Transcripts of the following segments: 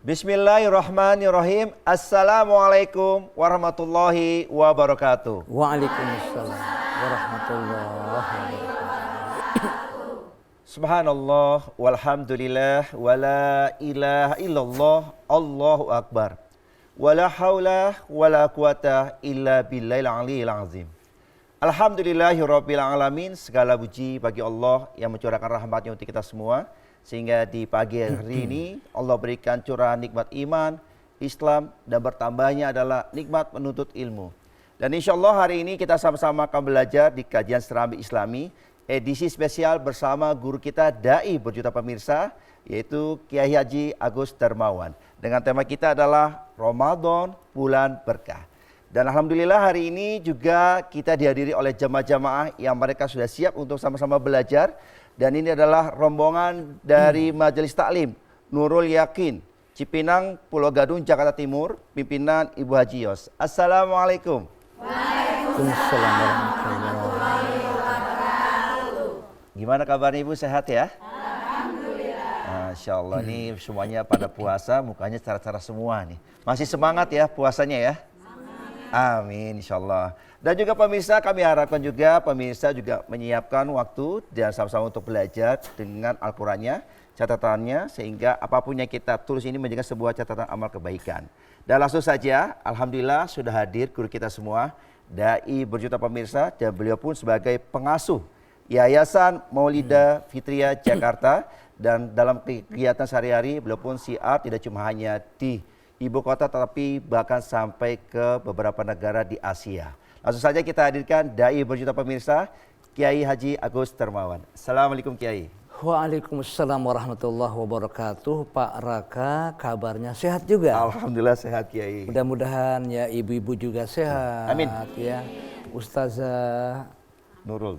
Bismillahirrahmanirrahim. Assalamualaikum warahmatullahi wabarakatuh. Waalaikumsalam warahmatullahi wabarakatuh. Subhanallah walhamdulillah wala ilaha illallah Allahu akbar. Wala haula wala quwata illa billahil aliyil azim. Alhamdulillahirabbil alamin. Segala puji bagi Allah yang mencurahkan rahmatnya untuk kita semua. Sehingga di pagi hari ini Allah berikan curahan nikmat iman, Islam, dan bertambahnya adalah nikmat menuntut ilmu. Dan insya Allah hari ini kita sama-sama akan belajar di kajian Serambi Islami, edisi spesial bersama guru kita Dai berjuta pemirsa, yaitu Kiai Haji Agus Darmawan. Dengan tema kita adalah Ramadan Bulan Berkah. Dan Alhamdulillah hari ini juga kita dihadiri oleh jamaah-jamaah yang mereka sudah siap untuk sama-sama belajar. Dan ini adalah rombongan dari Majelis Taklim Nurul Yakin, Cipinang, Pulau Gadung, Jakarta Timur, pimpinan Ibu Haji Yos. Assalamualaikum. Waalaikumsalam warahmatullahi wabarakatuh. Gimana kabarnya Ibu, sehat ya? Alhamdulillah. Masya Allah, nih semuanya pada puasa, mukanya cerah-cerah semua nih. Masih semangat ya puasanya ya? Amin, insya Allah. Dan juga pemirsa, kami harapkan juga pemirsa juga menyiapkan waktu dan sama-sama untuk belajar dengan Al-Qurannya, catatannya, sehingga apapun yang kita tulis ini menjadi sebuah catatan amal kebaikan. Dan langsung saja, Alhamdulillah sudah hadir guru kita semua, Dai berjuta pemirsa, dan beliau pun sebagai pengasuh Yayasan Maulida Fitria Jakarta. Dan dalam kegiatan sehari-hari, beliau pun siar tidak cuma hanya di ibu kota, tetapi bahkan sampai ke beberapa negara di Asia. Langsung saja kita hadirkan Dai berjuta pemirsa, Kiai Haji Agus Darmawan. Assalamualaikum Kiai. Waalaikumsalam warahmatullahi wabarakatuh. Pak Raka, kabarnya sehat juga? Alhamdulillah sehat Kiai. Mudah-mudahan ya ibu-ibu juga sehat. Amin. Ya, Ustazah Nurul.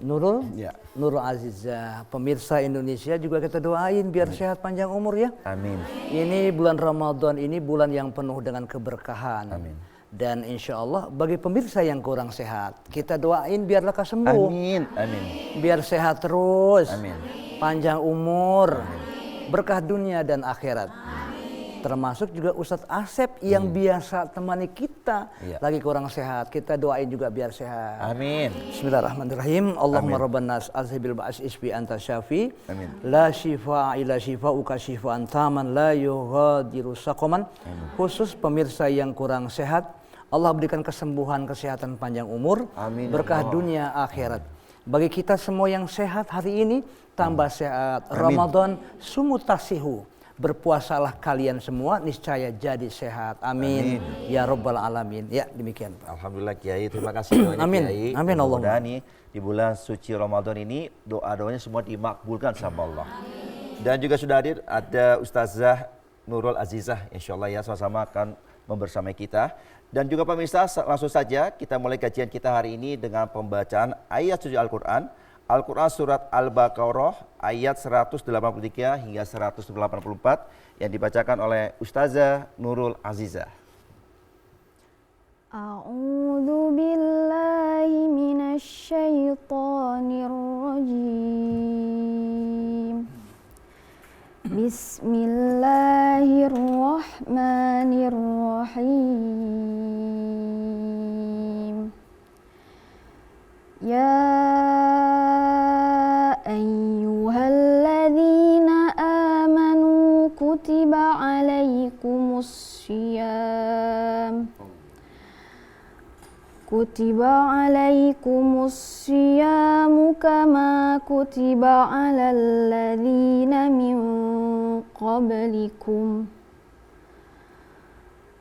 Ya. Nurul Azizah, pemirsa Indonesia juga kita doain biar sehat panjang umur ya. Amin. Ini bulan Ramadan, ini bulan yang penuh dengan keberkahan. Amin. Dan insya Allah bagi pemirsa yang kurang sehat, kita doain biar lekas sembuh. Amin. Amin. Biar sehat terus. Amin. Panjang umur. Berkah dunia dan akhirat. Termasuk juga Ustadz Asep yang biasa temani kita lagi kurang sehat. Kita doain juga biar sehat. Amin. Bismillahirrahmanirrahim. Allahumma rabban nas azhibil ba'as isbi anta syafi. Amin. La shifa ila shifa'uka shifaan taman la yughadiru saqaman. Khusus pemirsa yang kurang sehat, Allah berikan kesembuhan, kesehatan panjang umur. Amin. Berkah dunia akhirat. Bagi kita semua yang sehat hari ini tambah sehat. Amin. Ramadan sumutasihu. Berpuasalah kalian semua, niscaya jadi sehat. Amin. Ya Rabbal Alamin. Ya demikian. Alhamdulillah Kiai, terima kasih doanya Amin. Kiai. Amin Allah. Mudah-mudahan nih di bulan suci Ramadan ini doa-doanya semua dimakbulkan sama Allah. Dan juga sudah hadir ada Ustazah Nurul Azizah, insya Allah ya sama-sama akan membersamai kita. Dan juga pemirsa, langsung saja kita mulai kajian kita hari ini dengan pembacaan ayat suci Al-Quran. Al-Quran Surat Al-Baqarah ayat 183 hingga 184 yang dibacakan oleh Ustazah Nurul Azizah. A'udzu billahi minasy syaithanir rajim. Bismillahirrahmanirrahim. Ya ayyuhalladzina amanu kutiba alaikumus syiyam. Kutiba alaikumus syiyamu kama kutiba alal ladzina min qablikum.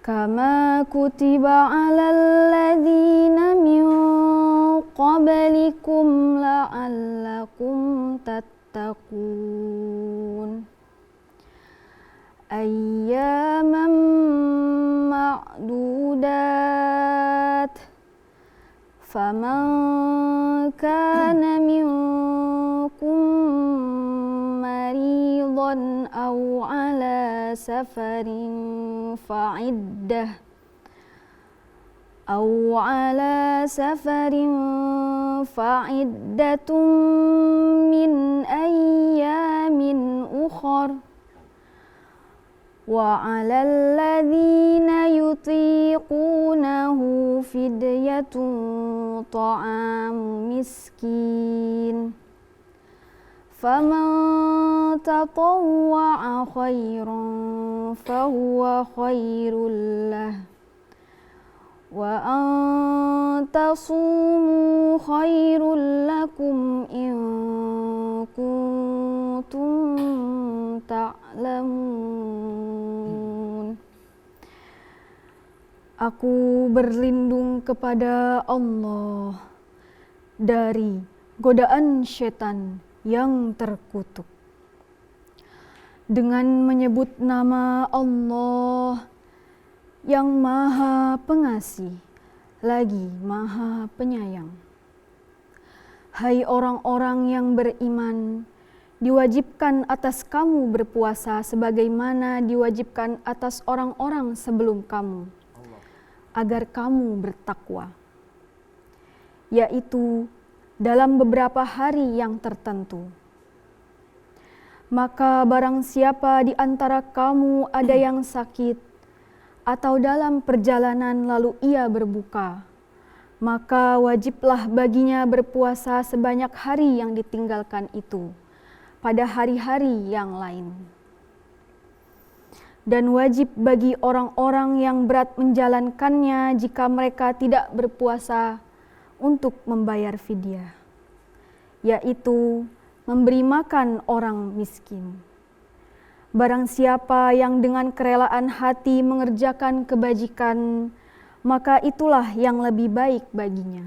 Kama kutiba alal ladzina min qablikum la'allakum tattaqun. Ayyaman ma'dudat. Faman kana minkum maridan aw ala safarin fa'iddah min ayyamin ukhar Wa 'alal ladzina yutiqunahu fidyatun ta'amu miskin. Faman tatawwa'a khairan fahuwa khairul lah. Wa antasumu khairul lakum in kuntum ta'lamun. Aku berlindung kepada Allah dari godaan syaitan yang terkutuk. Dengan menyebut nama Allah yang Maha Pengasih lagi Maha Penyayang. Hai orang-orang yang beriman, diwajibkan atas kamu berpuasa sebagaimana diwajibkan atas orang-orang sebelum kamu, agar kamu bertakwa, yaitu dalam beberapa hari yang tertentu. Maka barang siapa di antara kamu ada yang sakit atau dalam perjalanan lalu ia berbuka, maka wajiblah baginya berpuasa sebanyak hari yang ditinggalkan itu pada hari-hari yang lain. Dan wajib bagi orang-orang yang berat menjalankannya jika mereka tidak berpuasa untuk membayar fidyah, yaitu memberi makan orang miskin. Barang siapa yang dengan kerelaan hati mengerjakan kebajikan, maka itulah yang lebih baik baginya.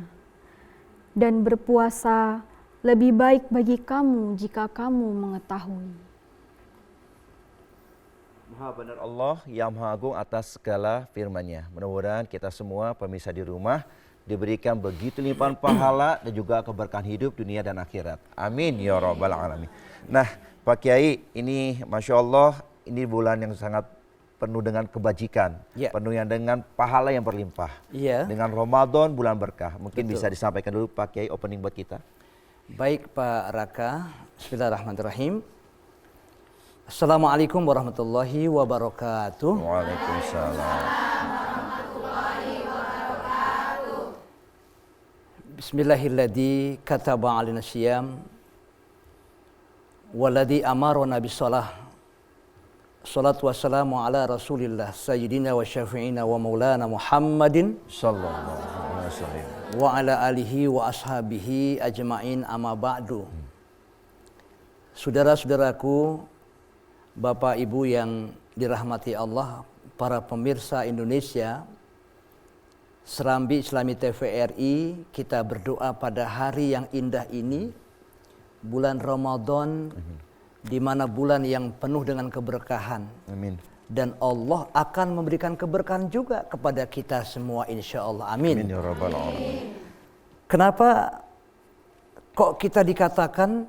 Dan berpuasa lebih baik bagi kamu jika kamu mengetahui. Maha benar Allah yang Maha Agung atas segala firman-Nya. Mudah-mudahan kita semua pemirsa di rumah diberikan begitu limpahan pahala dan juga keberkahan hidup dunia dan akhirat. Amin ya rabbal alamin. Nah, Pak Kiai, ini Masya Allah, ini bulan yang sangat penuh dengan kebajikan, penuh yang dengan pahala yang berlimpah. Dengan Ramadan, bulan berkah. Mungkin bisa disampaikan dulu Pak Kiai opening buat kita. Baik Pak Raka, bismillahirrahmanirrahim. Assalamualaikum warahmatullahi wabarakatuh. Waalaikumsalam. Bismillahilladzi kataba 'alaina syiyam walladzi amarna bisalah. Shalatu wassalamu ala Rasulillah sayyidina wa syafi'ina wa maulana Muhammadin sallallahu alaihi wasallam wa ala alihi wa ashabihi ajmain, amma ba'du. Saudara-saudaraku, Bapak Ibu yang dirahmati Allah, para pemirsa Indonesia, Serambi Islami TVRI, kita berdoa pada hari yang indah ini, bulan Ramadan, di mana bulan yang penuh dengan keberkahan. Amin. Dan Allah akan memberikan keberkahan juga kepada kita semua, insya Allah. Amin. Amin ya rabbal alamin. Kenapa kok kita dikatakan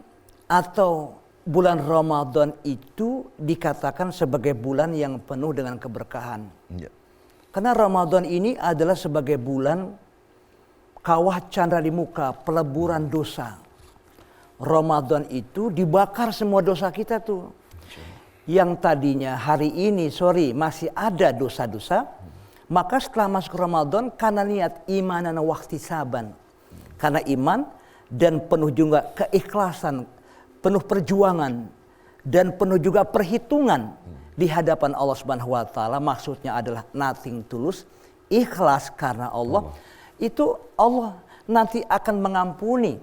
atau bulan Ramadan itu dikatakan sebagai bulan yang penuh dengan keberkahan? Ya. Karena Ramadan ini adalah sebagai bulan kawah candra di muka, peleburan dosa. Ramadan itu dibakar semua dosa kita tuh. Yang tadinya hari ini, masih ada dosa-dosa. Maka setelah masuk Ramadan, karena niat imanan wahtisaban. Karena iman dan penuh juga keikhlasan, penuh perjuangan, dan penuh juga perhitungan di hadapan Allah Subhanahu wa taala, maksudnya adalah nothing tulus, ikhlas karena Allah. Itu Allah nanti akan mengampuni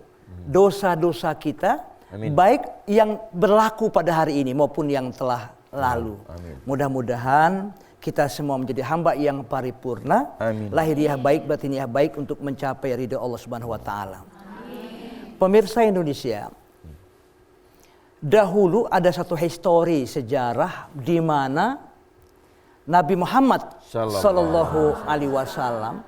dosa-dosa kita. Amin. Baik yang berlaku pada hari ini maupun yang telah lalu. Amin. Mudah-mudahan kita semua menjadi hamba yang paripurna, lahiriah baik batiniah baik untuk mencapai ridha Allah Subhanahu wa taala. Pemirsa Indonesia, dahulu ada satu histori sejarah di mana Nabi Muhammad sallallahu alaihi wasallam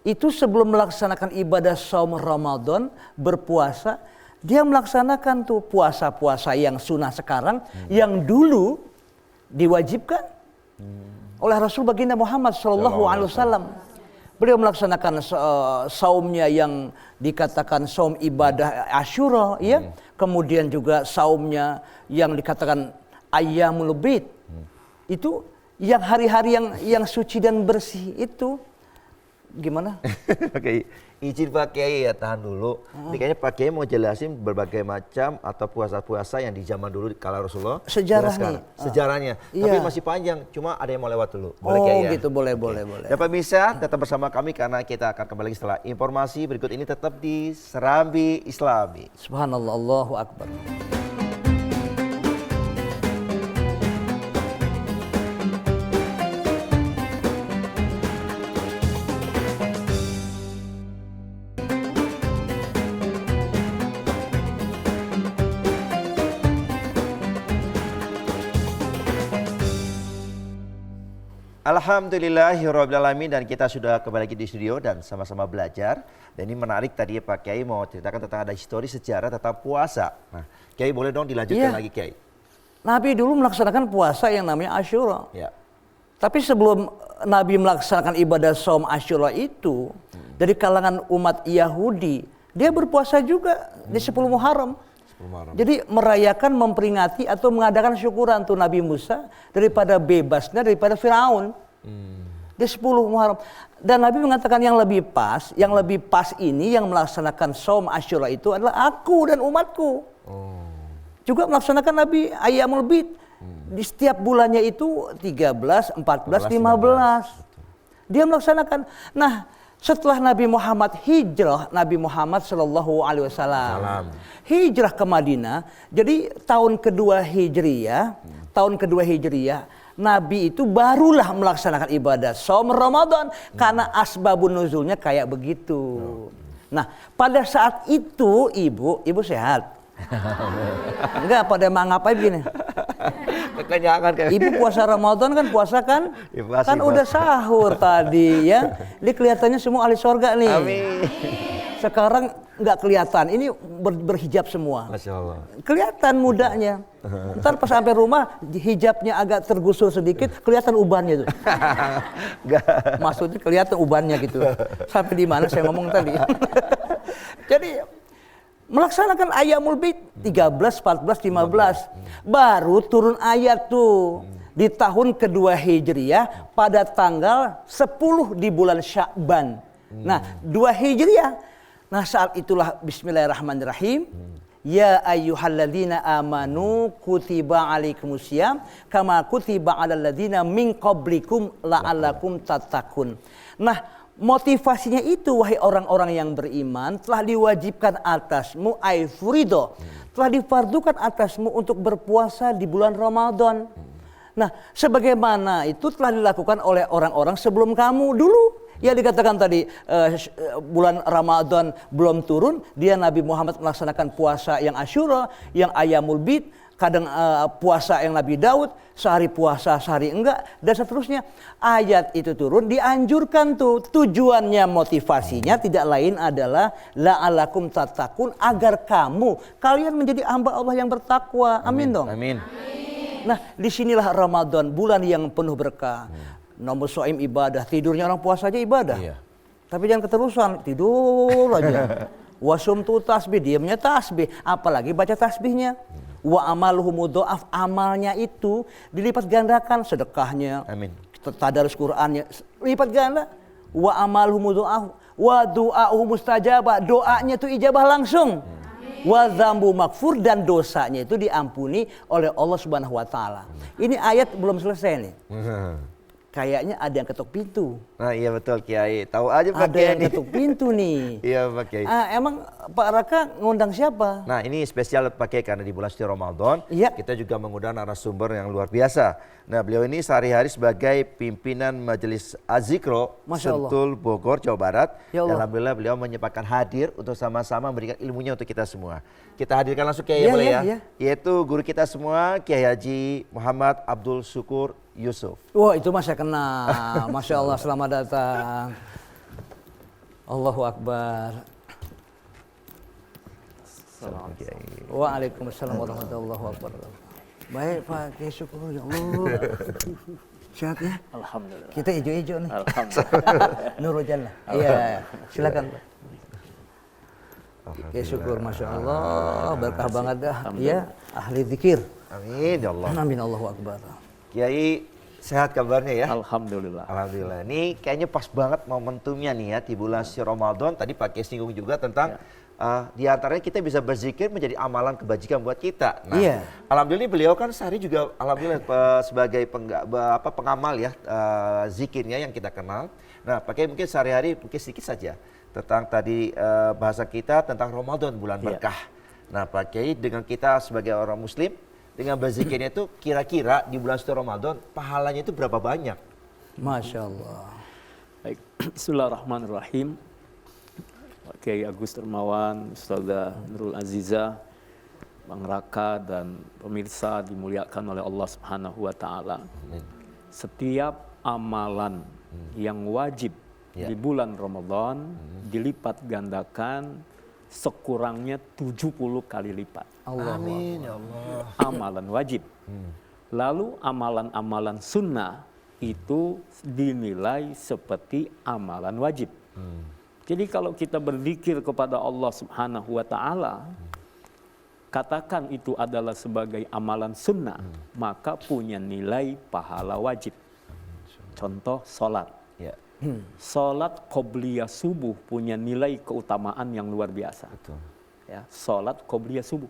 itu sebelum melaksanakan ibadah shaum Ramadan, berpuasa, dia melaksanakan tuh puasa-puasa yang sunnah sekarang, yang dulu diwajibkan oleh Rasul baginda Muhammad sallallahu alaihi wasallam. Beliau melaksanakan saumnya yang dikatakan saum ibadah Asyura, ya. Kemudian juga saumnya yang dikatakan Ayyamul Bid. Itu yang hari-hari yang suci dan bersih itu gimana? Oke, izin Pak Kiai ya, tahan dulu. Ini kayaknya Pak Kiai mau jelasin berbagai macam atau puasa-puasa yang di zaman dulu kala Rasulullah. Sejarah sekarang. nih. Sejarahnya. Iya. Tapi masih panjang, cuma ada yang mau lewat dulu. Boleh Oh Kiai ya? gitu, boleh. Ya pemirsa, tetap bersama kami karena kita akan kembali lagi setelah informasi berikut ini tetap di Serambi Islami. Subhanallah, Allahu Akbar. Alhamdulillahirrahmanirrahim, dan kita sudah kembali lagi di studio dan sama-sama belajar. Dan ini menarik tadi ya Pak Kiai mau ceritakan tentang ada histori sejarah tentang puasa. Nah, Kiai boleh dong dilanjutkan lagi Kiai. Nabi dulu melaksanakan puasa yang namanya Asyura. Ya. Tapi sebelum Nabi melaksanakan ibadah Shaum Asyura itu, dari kalangan umat Yahudi, dia berpuasa juga di 10 Muharram. Jadi merayakan, memperingati atau mengadakan syukuran tuh Nabi Musa daripada bebasnya daripada Firaun. Di 10 Muharram. Dan Nabi mengatakan yang lebih pas ini yang melaksanakan Shaum Asyura itu adalah aku dan umatku. Juga melaksanakan Nabi Ayyamul Bid. Di setiap bulannya itu 13, 14, 15. Dia melaksanakan. Nah, setelah Nabi Muhammad hijrah, Nabi Muhammad Shallallahu Alaihi Wasallam hijrah ke Madinah. Jadi tahun kedua Hijriyah, Nabi itu barulah melaksanakan ibadah Shaum Ramadan karena asbabun nuzulnya kayak begitu. Nah, pada saat itu ibu sehat. Enggak, pada emang ngapain begini? Kekenyangan kayak. Ibu puasa Ramadan kan Ya, pasti, kan udah sahur tadi ya. Dia kelihatannya semua ahli sorga nih. Amin. Sekarang nggak kelihatan, ini berhijab semua. Masya Allah. Kelihatan mudanya. Ntar pas sampai rumah hijabnya agak tergusur sedikit, kelihatan ubannya tuh. Maksudnya kelihatan ubannya gitu. Sampai di mana saya ngomong tadi. Jadi melaksanakan Ayyamul Bid 13, 14, 15. Baru turun ayat tuh di tahun kedua Hijriyah pada tanggal 10 di bulan Sya'ban. Nah, 2 Hijriyah. Nah, saat itulah bismillahirrahmanirrahim. Ya ayyuhalladzina amanu kutiba alaikumusiyam kama kutiba alal ladzina min qablikum la'allakum tattaqun. Nah, motivasinya itu wahai orang-orang yang beriman telah diwajibkan atasmu furido, telah difardukan atasmu untuk berpuasa di bulan Ramadan. Nah, sebagaimana itu telah dilakukan oleh orang-orang sebelum kamu dulu. Ya dikatakan tadi bulan Ramadan belum turun, dia Nabi Muhammad melaksanakan puasa yang Asyura, yang Ayyamul Bid, kadang puasa yang Nabi Daud, sehari puasa, sehari enggak, dan seterusnya. Ayat itu turun, dianjurkan tuh, tujuannya, motivasinya tidak lain adalah la'alakum tattaqun, agar kalian menjadi hamba Allah yang bertakwa. Amin dong. Amin. Nah, disinilah Ramadan, bulan yang penuh berkah. Nomor soim ibadah, tidurnya orang puasa aja ibadah. Iya. Tapi jangan keterusan, tidur aja. Wasum tu tasbih, diamnya tasbih, apalagi baca tasbihnya. Wa amaluhu mudha'af, amalnya itu dilipat gandakan, sedekahnya. Amin. Tadarus Qur'annya lipat ganda. Wa amaluhu mudha'af wa du'a'uhu mustajabah, doanya itu ijabah langsung. Wa dzambu maghfur, dan dosanya itu diampuni oleh Allah Subhanahu wa taala. Ini ayat belum selesai nih. Kayaknya ada yang ketuk pintu. Nah iya betul Kiai, tahu aja Pak Kiai. Ada yang ketuk pintu nih. Iya Pak Kiai. Emang Pak Raka ngundang siapa? Nah ini spesial Pak Kiai karena di bulan suci Ramadan. Iya. Kita juga mengundang narasumber yang luar biasa. Nah beliau ini sehari-hari sebagai pimpinan Majelis Az-Zikro Sentul Bogor, Jawa Barat. Ya Allah. Alhamdulillah beliau menyempatkan hadir untuk sama-sama memberikan ilmunya untuk kita semua. Kita hadirkan langsung Kiai boleh ya. Yaitu guru kita semua Kiai Haji Muhammad Abdul Syukur Yusuf. Wah itu mah saya kenal. Masya Allah, selamat datang. Allahu Akbar. Waalaikumsalam warahmatullahi wabarakatuh. Baik Pak Kiai Syukur, ya Allah. Sehat ya? Alhamdulillah. Kita hijau-hijau nih. Alhamdulillah. Nurul Jannah. Iya, silakan Pak. Kiai Syukur, Masya Allah, berkah banget dah. Iya, ahli zikir. Amin ya Allah. Amin, Allahu Akbar. Kiai, Sehat kabarnya ya? Alhamdulillah. Alhamdulillah. Ini kayaknya pas banget momentumnya nih ya di bulan suci Ramadan. Tadi Pak Kiai singgung juga tentang di antaranya kita bisa berzikir menjadi amalan kebajikan buat kita. Nah, alhamdulillah beliau kan sehari juga alhamdulillah sebagai pengamal ya zikirnya yang kita kenal. Nah, Pak Kiai mungkin sehari-hari mungkin sedikit saja tentang tadi bahasa kita tentang Ramadan bulan berkah. Nah, Pak Kiai dengan kita sebagai orang muslim dengan berzikirnya itu kira-kira di bulan suci Ramadan pahalanya itu berapa banyak? Masya Allah. Baik, Bismillahirrahmanirrahim. Pak Kiai Agus Dermawan, Ustazah Nurul Aziza, Bang Raka dan pemirsa dimuliakan oleh Allah Subhanahu wa taala. Setiap amalan yang wajib di bulan Ramadan dilipat gandakan sekurangnya 70 kali lipat. Amin ya Allah. Amalan wajib. Lalu amalan-amalan sunnah itu dinilai seperti amalan wajib. Jadi kalau kita berzikir kepada Allah Subhanahu wa taala, katakan itu adalah sebagai amalan sunnah, maka punya nilai pahala wajib. Contoh salat. Salat qobliyah subuh punya nilai keutamaan yang luar biasa. Betul. Ya, salat qobliyah subuh.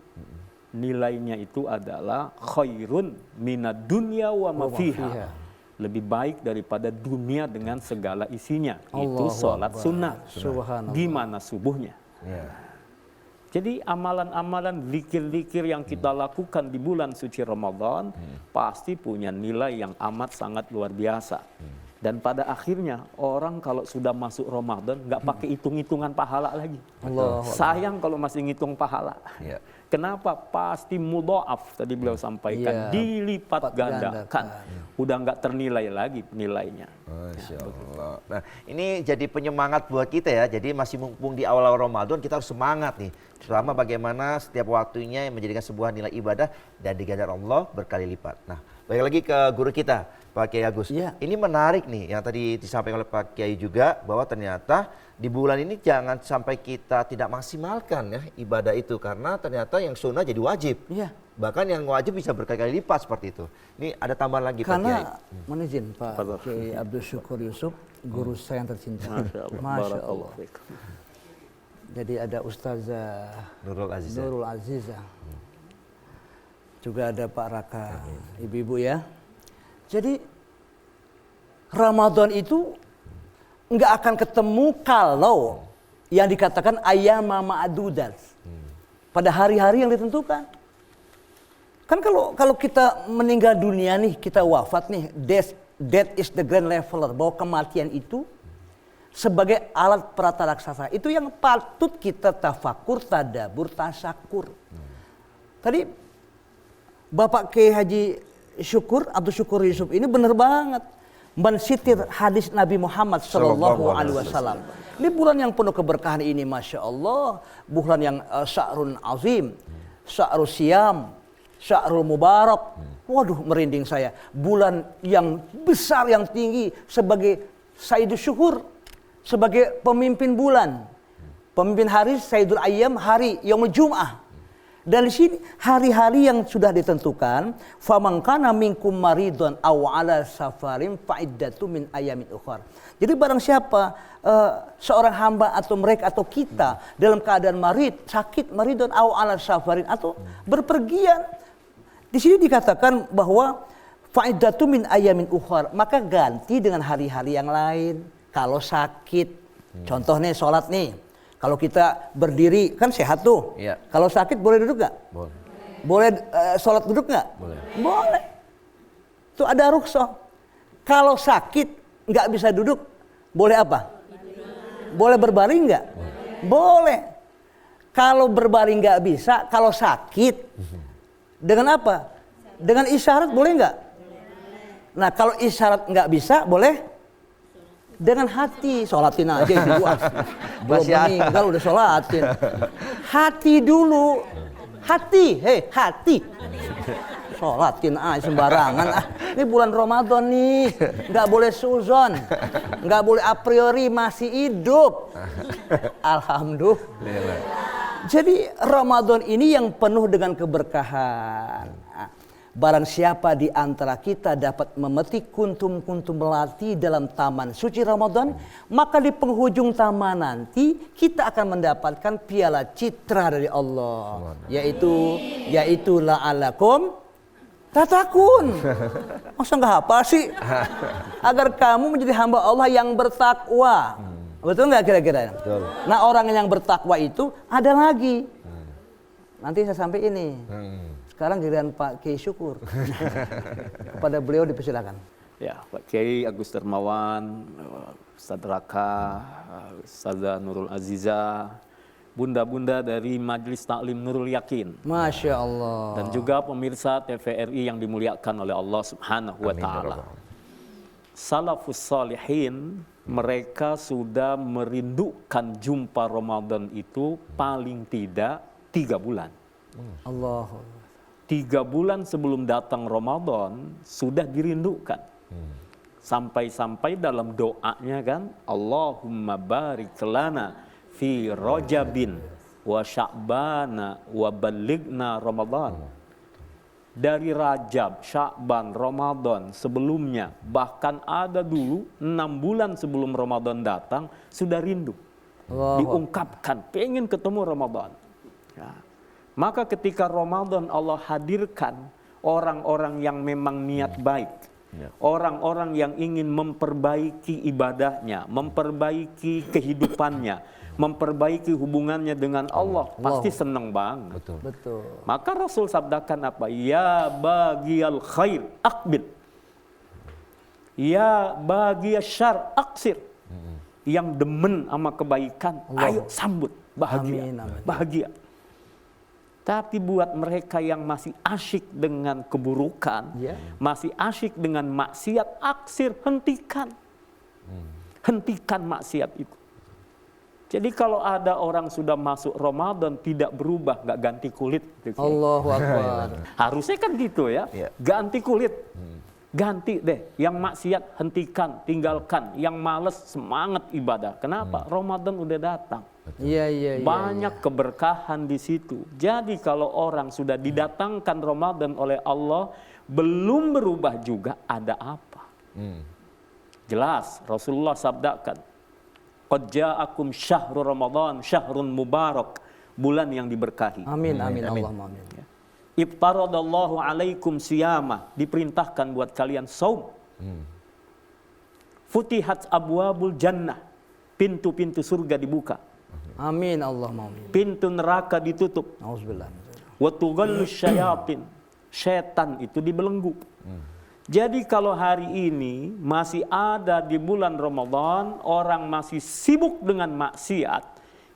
Nilainya itu adalah khairun minad dunya wa ma fiha. Lebih baik daripada dunia dengan segala isinya. Itu salat sunnah. Gimana subuhnya? Jadi amalan-amalan zikir-zikir yang kita lakukan di bulan suci Ramadan pasti punya nilai yang amat sangat luar biasa. Dan pada akhirnya orang kalau sudah masuk Ramadan nggak pakai hitung-hitungan pahala lagi. Sayang kalau masih ngitung pahala. Kenapa? Pasti mudha'af tadi beliau sampaikan, dilipat gandakan. Udah nggak ternilai lagi nilainya. Masya Allah. Nah, ini jadi penyemangat buat kita ya. Jadi masih mumpung di awal-awal Ramadan kita harus semangat nih. Selama bagaimana setiap waktunya yang menjadikan sebuah nilai ibadah dan diganjar Allah berkali lipat. Nah, balik lagi ke guru kita, Pak Kiai Agus. Ini menarik nih yang tadi disampaikan oleh Pak Kiai juga bahwa ternyata di bulan ini jangan sampai kita tidak maksimalkan ya ibadah itu karena ternyata yang sunnah jadi wajib. Bahkan yang wajib bisa berkali-kali lipat seperti itu. Ini ada tambahan lagi Pak Kiai. Karena menizin Pak Kiai Abdul Syukur Yusuf, guru saya yang tercinta. Masya Allah. Jadi ada Ustazah Nurul Aziza. Juga ada Pak Raka, ibu-ibu ya. Jadi Ramadan itu nggak akan ketemu kalau yang dikatakan ayyama ma'dudat. Pada hari-hari yang ditentukan. Kan kalau kita meninggal dunia nih, kita wafat nih, death is the grand leveler, bahwa kematian itu sebagai alat prataraksasa. Itu yang patut kita tafakur, tadabur, tasakur. Tadi Bapak Kiai Haji Syukur, Abdul Syukur Yusuf ini benar banget mensitir hadis Nabi Muhammad Sallallahu Alaihi Wasallam. Ini bulan yang penuh keberkahan ini, Masya Allah. Bulan yang sa'run azim, sa'rul siyam, sa'rul mubarak. Waduh, merinding saya. Bulan yang besar, yang tinggi sebagai Sayyidul Syuhur, sebagai pemimpin bulan. Pemimpin hari Sayyidul Ayyam, hari Yaumul Jum'ah. Dan di sini hari-hari yang sudah ditentukan, faman kana minkum maridun aw ala safarin fa'iddatu min ayamin ukhar. Jadi barang siapa seorang hamba atau mereka atau kita dalam keadaan marid, sakit, maridun aw ala safarin atau berpergian. Di sini dikatakan bahwa fa'iddatu min ayamin ukhar, maka ganti dengan hari-hari yang lain. Kalau sakit, contoh nih sholat nih. Kalau kita berdiri kan sehat tuh. Kalau sakit boleh duduk nggak? Boleh sholat duduk nggak? Boleh. Itu ada rukhsah. Kalau sakit nggak bisa duduk, boleh apa? Boleh berbaring nggak? Boleh. Kalau berbaring nggak bisa, kalau sakit dengan apa? Dengan isyarat boleh nggak? Nah kalau isyarat nggak bisa, boleh? Dengan hati, sholatin aja ibu. Belum meninggal udah sholatin. Hati dulu. Hati, hati. Sholatin aja sembarangan. Ini bulan Ramadan nih. Nggak boleh suzon. Nggak boleh a priori, masih hidup. Alhamdulillah. Jadi Ramadan ini yang penuh dengan keberkahan. Barang siapa di antara kita dapat memetik kuntum-kuntum melati dalam taman suci Ramadan, maka di penghujung taman nanti kita akan mendapatkan piala citra dari Allah, yaitu la'alakum tatakun. Masa nggak hafal sih? Agar kamu menjadi hamba Allah yang bertakwa. Betul nggak kira-kira? Betul. Nah, orang yang bertakwa itu ada lagi. Nanti saya sampai ini. Sekarang giliran Pak Kiai Syukur. Kepada beliau dipersilakan. Ya, Pak Kiai Agus Dermawan, Ustadz Raka, Ustazah Nurul Aziza, bunda-bunda dari Majelis Taklim Nurul Yakin. Masya Allah. Dan juga pemirsa TVRI yang dimuliakan oleh Allah Subhanahu wa Ta'ala. Salafus Salihin, mereka sudah merindukan jumpa Ramadan itu paling tidak 3 bulan. Allah. 3 bulan sebelum datang Ramadan sudah dirindukan. Sampai-sampai dalam doanya kan, Allahumma barik lana fi Rajabin wa Sya'bana wa ballighna Ramadan. Dari Rajab, Sya'ban, Ramadan sebelumnya, bahkan ada dulu 6 bulan sebelum Ramadan datang sudah rindu. Diungkapkan pengen ketemu Ramadan. Ya. Maka ketika Ramadan Allah hadirkan orang-orang yang memang niat baik. Orang-orang yang ingin memperbaiki ibadahnya, memperbaiki kehidupannya, memperbaiki hubungannya dengan Allah, pasti senang banget. Betul. Maka Rasul sabdakan apa? Ya bagiyal khair aqbil. Ya bagiyal syar aqsir. Yang demen sama kebaikan, ayo sambut, bahagia. Amin, amin. Bahagia. Tapi buat mereka yang masih asyik dengan keburukan, masih asyik dengan maksiat, aksir, hentikan. Hentikan maksiat itu. Jadi kalau ada orang sudah masuk Ramadan tidak berubah, nggak ganti kulit. Gitu. Allahu Akbar. Harusnya kan gitu ya, ganti kulit. Ganti deh, yang maksiat hentikan, tinggalkan, yang males semangat ibadah. Kenapa? Ramadan udah datang. Iya. Banyak keberkahan di situ. Jadi kalau orang sudah didatangkan Ramadan oleh Allah, belum berubah juga, ada apa? Jelas Rasulullah sabdakan, qad ja'akum syahrul Ramadan, syahrun mubarak, bulan yang diberkahi. Amin. Allahumma amin. Ibtaradallahu alaikum siyama, diperintahkan buat kalian saum. Futihat abwabul jannah, pintu-pintu surga dibuka. Amin, Allahumma amin. Pintu neraka ditutup. Auzubillah. Wa tughallus syayatin, setan itu dibelenggu. Jadi kalau hari ini masih ada di bulan Ramadan, orang masih sibuk dengan maksiat,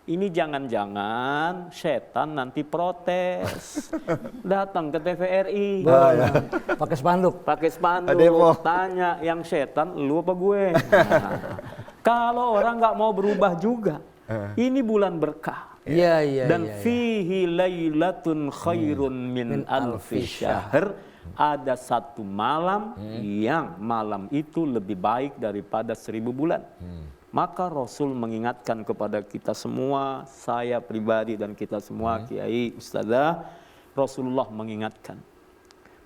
ini jangan-jangan setan nanti protes. Datang ke TVRI. Pakai spanduk. Pakai spanduk, tanya yang setan, lu apa gue? Kalau orang nggak mau berubah juga, ini bulan berkah. Iya. Dan fihi lailatun khairun min alfi syahr. Ada satu malam yang malam itu lebih baik daripada 1000 bulan. Maka Rasul mengingatkan kepada kita semua, saya pribadi dan kita semua, kiai, ustazah, Rasulullah mengingatkan,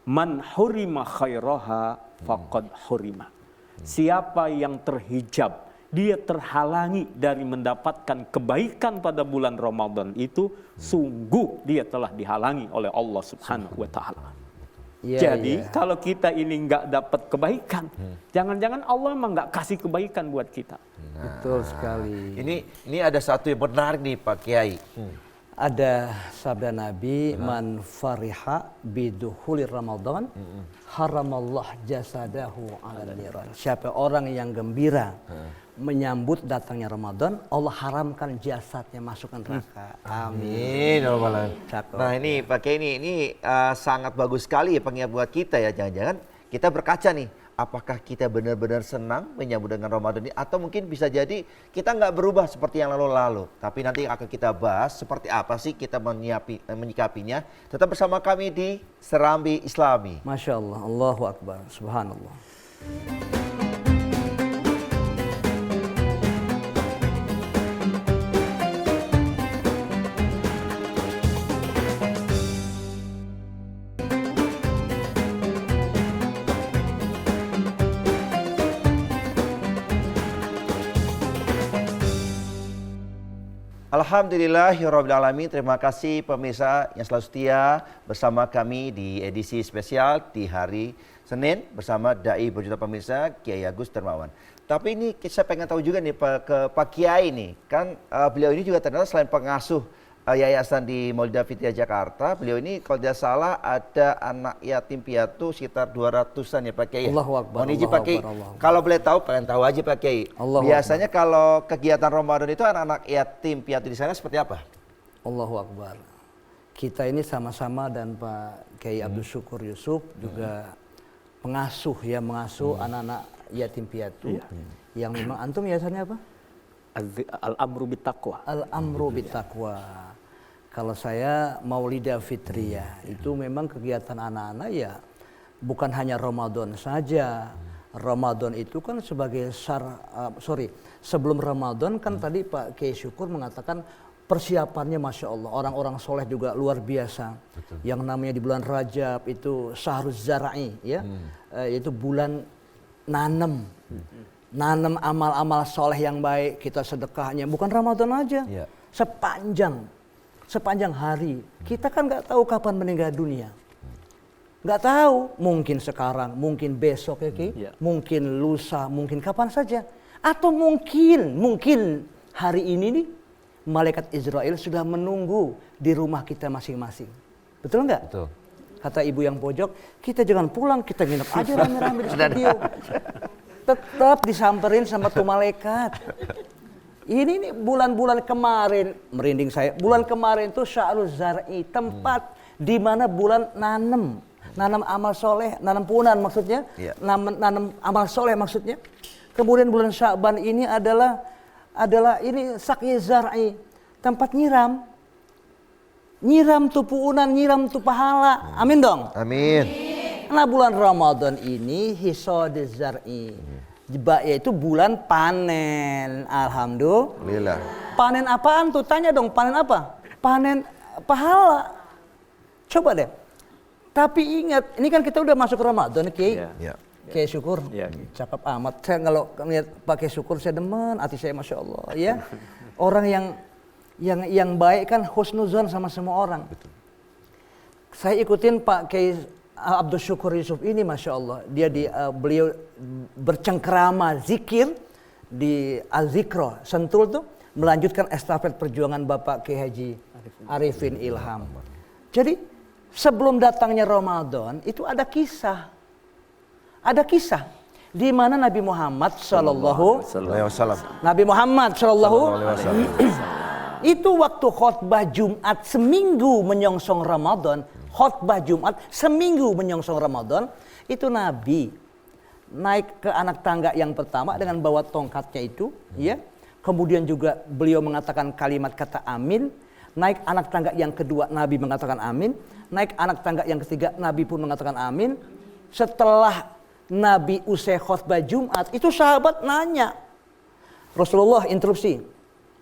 man hurima khairaha faqad hurima. Siapa yang terhijab, dia terhalangi dari mendapatkan kebaikan pada bulan Ramadan itu, sungguh dia telah dihalangi oleh Allah Subhanahu wa Ta'ala. Jadi kalau kita ini nggak dapat kebaikan, jangan-jangan Allah emang nggak kasih kebaikan buat kita. Betul sekali. Ini ada satu yang menarik nih Pak Kiai. Ada sabda Nabi, man fariha bidukhuli Ramadan, haramallah jasadahu ala niran. Siapa orang yang gembira menyambut datangnya Ramadan, Allah haramkan jasadnya masuk neraka. Amin. Nah ini Pak Kiai ini sangat bagus sekali ya pengingat buat kita ya. Jangan-jangan kita berkaca nih, apakah kita benar-benar senang menyambut dengan Ramadan ini, atau mungkin bisa jadi kita nggak berubah seperti yang lalu-lalu. Tapi nanti akan kita bahas seperti apa sih kita menyikapinya. Tetap bersama kami di Serambi Islami. Masya Allah, Allahu Akbar, Subhanallah. Alhamdulillahirrahmanirrahim. Terima kasih pemirsa yang selalu setia bersama kami di edisi spesial di hari Senin bersama Dai berjuta pemirsa Kiai Agus Dermawan. Tapi ini saya pengen tahu juga nih Pak Kiai nih, kan beliau ini juga ternyata selain pengasuh yayasan di Maulida Fitria Jakarta, beliau ini kalau tidak salah ada anak yatim piatu sekitar 200-an ya Pak Kiai. Allahu Akbar. Mohon izin Pak Kiai, kalau boleh tahu, pengen tahu aja Pak Kiai. Biasanya kalau kegiatan Ramadan itu anak-anak yatim piatu di sana seperti apa? Allahu Akbar. Kita ini sama-sama dan Pak Kiai Abdul Syukur Yusuf juga mengasuh anak-anak yatim piatu yang memang antum yayasannya apa? Al-amru bittaqwa. Al-amru bittaqwa. Kalau saya Maulida Fitria itu memang kegiatan anak-anak ya bukan hanya Ramadan saja. Ramadan itu kan sebagai sebelum Ramadan kan tadi Pak Kiai Syukur mengatakan persiapannya Masya Allah. Orang-orang soleh juga luar biasa. Betul. Yang namanya di bulan Rajab itu Syahruz Zara'i ya. Yaitu bulan nanam. Nanam amal-amal soleh yang baik, kita sedekahnya. Bukan Ramadan aja. Ya. Sepanjang hari. Kita kan nggak tahu kapan meninggal dunia. Nggak tahu. Mungkin sekarang, mungkin besok ya Ki. Mungkin lusa, mungkin kapan saja. Atau mungkin hari ini nih, malaikat Israel sudah menunggu di rumah kita masing-masing. Betul nggak? Betul. Kata ibu yang pojok, kita jangan pulang, kita nginep aja rame-rame di studio. Tetap disamperin sama tuh malaikat. Ini nih bulan-bulan kemarin, merinding saya. Bulan kemarin tuh Syahruz Zar'i, tempat di mana bulan nanam amal soleh, nanam punan maksudnya, nanam amal soleh maksudnya. Kemudian bulan Sya'ban ini adalah ini Saqi Zar'i, tempat nyiram tuh puunan, nyiram tuh pahala. Amin dong. Amin. Nah bulan Ramadan ini Hisadiz Zar'i, yaitu bulan panen. Alhamdulillah. Panen apaan tuh? Tanya dong, panen apa? Panen pahala. Coba deh. Tapi ingat, ini kan kita udah masuk Ramadan, Kiai. Kiai Syukur, cakep amat. Saya kalau lihat pakai Syukur saya demen, hati saya Masya Allah ya. Orang yang baik kan husnuzon sama semua orang. Betul. Saya ikutin Pak Kiai Abdul Syukur Yusuf ini Masya Allah. Beliau bercengkerama zikir di Al-Zikro Sentul tuh, melanjutkan estafet perjuangan Bapak Kiai Haji Arifin Ilham. Jadi sebelum datangnya Ramadan itu ada kisah di mana Nabi Muhammad Sallallahu Alaihi Wasallam itu waktu khutbah Jumat seminggu menyongsong Ramadan. Khutbah Jumat seminggu menyongsong Ramadan, itu Nabi naik ke anak tangga yang pertama dengan bawa tongkatnya itu, ya. Kemudian juga beliau mengatakan kalimat kata amin. Naik anak tangga yang kedua Nabi mengatakan amin. Naik anak tangga yang ketiga Nabi pun mengatakan amin. Setelah Nabi usai khutbah Jumat, itu sahabat nanya. Rasulullah interupsi.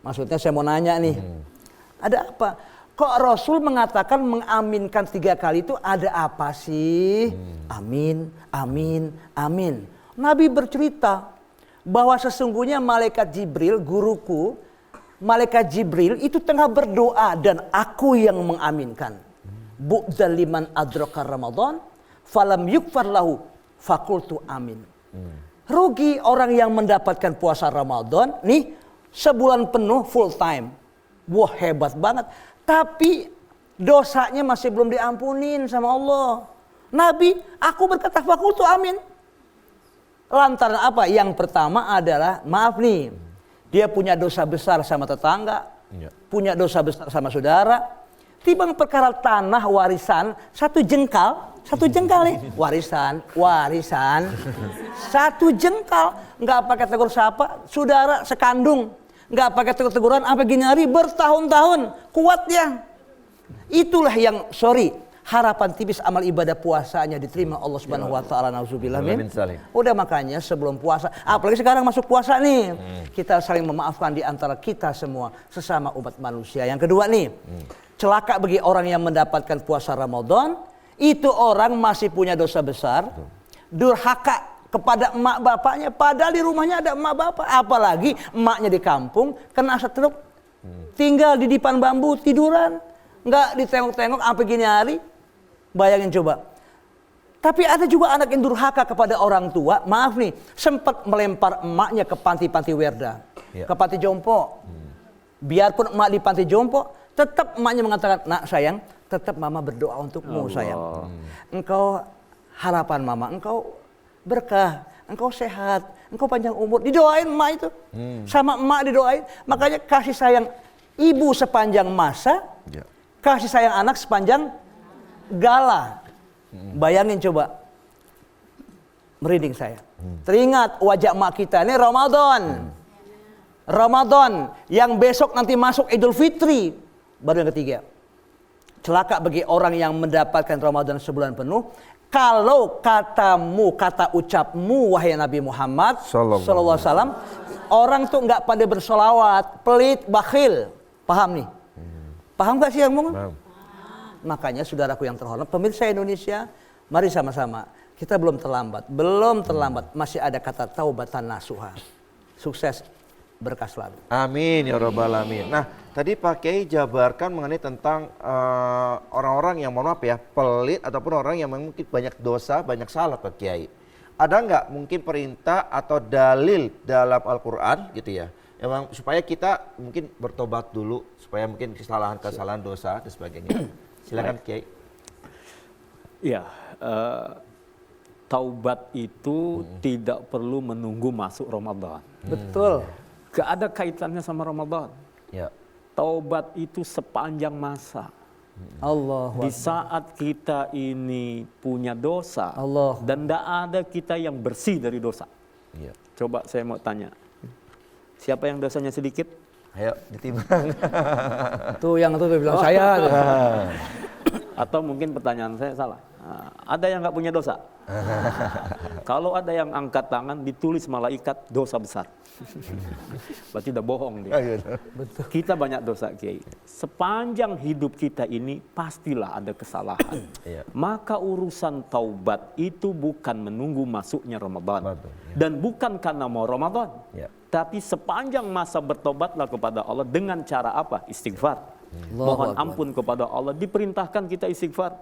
Maksudnya saya mau nanya nih. Ada apa? Kok Rasul mengatakan mengaminkan 3 kali itu ada apa sih? Amin, amin, amin. Nabi bercerita bahwa sesungguhnya malaikat Jibril, guruku, malaikat Jibril itu tengah berdoa dan aku yang mengaminkan. Bu'dzal liman adraka Ramadan falam yukfar lahu fakultu amin. Rugi orang yang mendapatkan puasa Ramadan nih sebulan penuh full time. Wah hebat banget. Tapi dosanya masih belum diampunin sama Allah. Nabi, aku berkata fakultu amin. Lantaran apa? Yang pertama adalah, maaf nih, dia punya dosa besar sama tetangga, punya dosa besar sama saudara. Timbang perkara tanah warisan, satu jengkal nih, warisan, 1 jengkal, nggak pakai tegur sapa, saudara sekandung. Nggak pakai tegur-teguran, apa gini hari bertahun-tahun, kuat ya. Itulah yang, harapan tipis amal ibadah puasanya diterima Allah Subhanahu wa taala. Nauzubillah min. Udah makanya sebelum puasa, apalagi sekarang masuk puasa nih, kita saling memaafkan di antara kita semua sesama umat manusia. Yang kedua nih, celaka bagi orang yang mendapatkan puasa Ramadan, itu orang masih punya dosa besar, durhaka kepada emak bapaknya, padahal di rumahnya ada emak bapak, apalagi emaknya di kampung kena stroke, Tinggal di dipan bambu, tiduran. Nggak ditengok-tengok sampai gini hari. Bayangin coba. Tapi ada juga anak yang durhaka kepada orang tua. Maaf nih, sempat melempar emaknya ke panti-panti werda. Ke panti jompo. Biarpun emak di panti jompo, tetap emaknya mengatakan, nak sayang, tetap mama berdoa untukmu sayang. Engkau harapan mama, engkau berkah, engkau sehat, engkau panjang umur. Didoain emak itu. Sama emak didoain. Makanya kasih sayang ibu sepanjang masa, kasih sayang anak sepanjang gala. Bayangin coba. Merinding saya. Teringat wajah emak kita. Ini Ramadan. Ramadan yang besok nanti masuk Idul Fitri. Baru yang ketiga. Celaka bagi orang yang mendapatkan Ramadan sebulan penuh. Kalau katamu, kata ucapmu wahai Nabi Muhammad sallallahu alaihi wasallam, orang tuh nggak pandai bersolawat, pelit, bakhil. Paham nih? Paham nggak sih yang ngomong? Makanya saudaraku yang terhormat, pemirsa Indonesia, mari sama-sama. Kita belum terlambat, masih ada kata taubatan nasuha. Sukses, berkah selalu. Amin ya rabbal alamin. Nah, tadi Pak Kiai jabarkan mengenai tentang orang-orang yang mohon maaf ya, pelit ataupun orang yang mungkin banyak dosa, banyak salah Pak Kiai. Ada nggak mungkin perintah atau dalil dalam Al-Qur'an gitu ya? Emang supaya kita mungkin bertobat dulu, supaya mungkin kesalahan dosa dan sebagainya. Silakan Kiai. Ya, taubat itu tidak perlu menunggu masuk Ramadan. Betul. Gak ada kaitannya sama Ramadan. Ya. Taubat itu sepanjang masa. Allah. Di saat kita ini punya dosa dan tidak ada kita yang bersih dari dosa. Ya. Coba saya mau tanya, siapa yang dosanya sedikit? Ayo ditimbang. Tuh yang tuh bilang saya. Atau mungkin pertanyaan saya salah. Ada yang nggak punya dosa? Kalau ada yang angkat tangan, ditulis malaikat dosa besar. Berarti udah bohong dia. Betul. Kita banyak dosa, Kiai. Sepanjang hidup kita ini pastilah ada kesalahan. Maka urusan taubat itu bukan menunggu masuknya Ramadan. Dan bukan karena mau Ramadan. Tapi sepanjang masa bertobatlah kepada Allah dengan cara apa? Istighfar. Mohon ampun kepada Allah. Diperintahkan kita istighfar.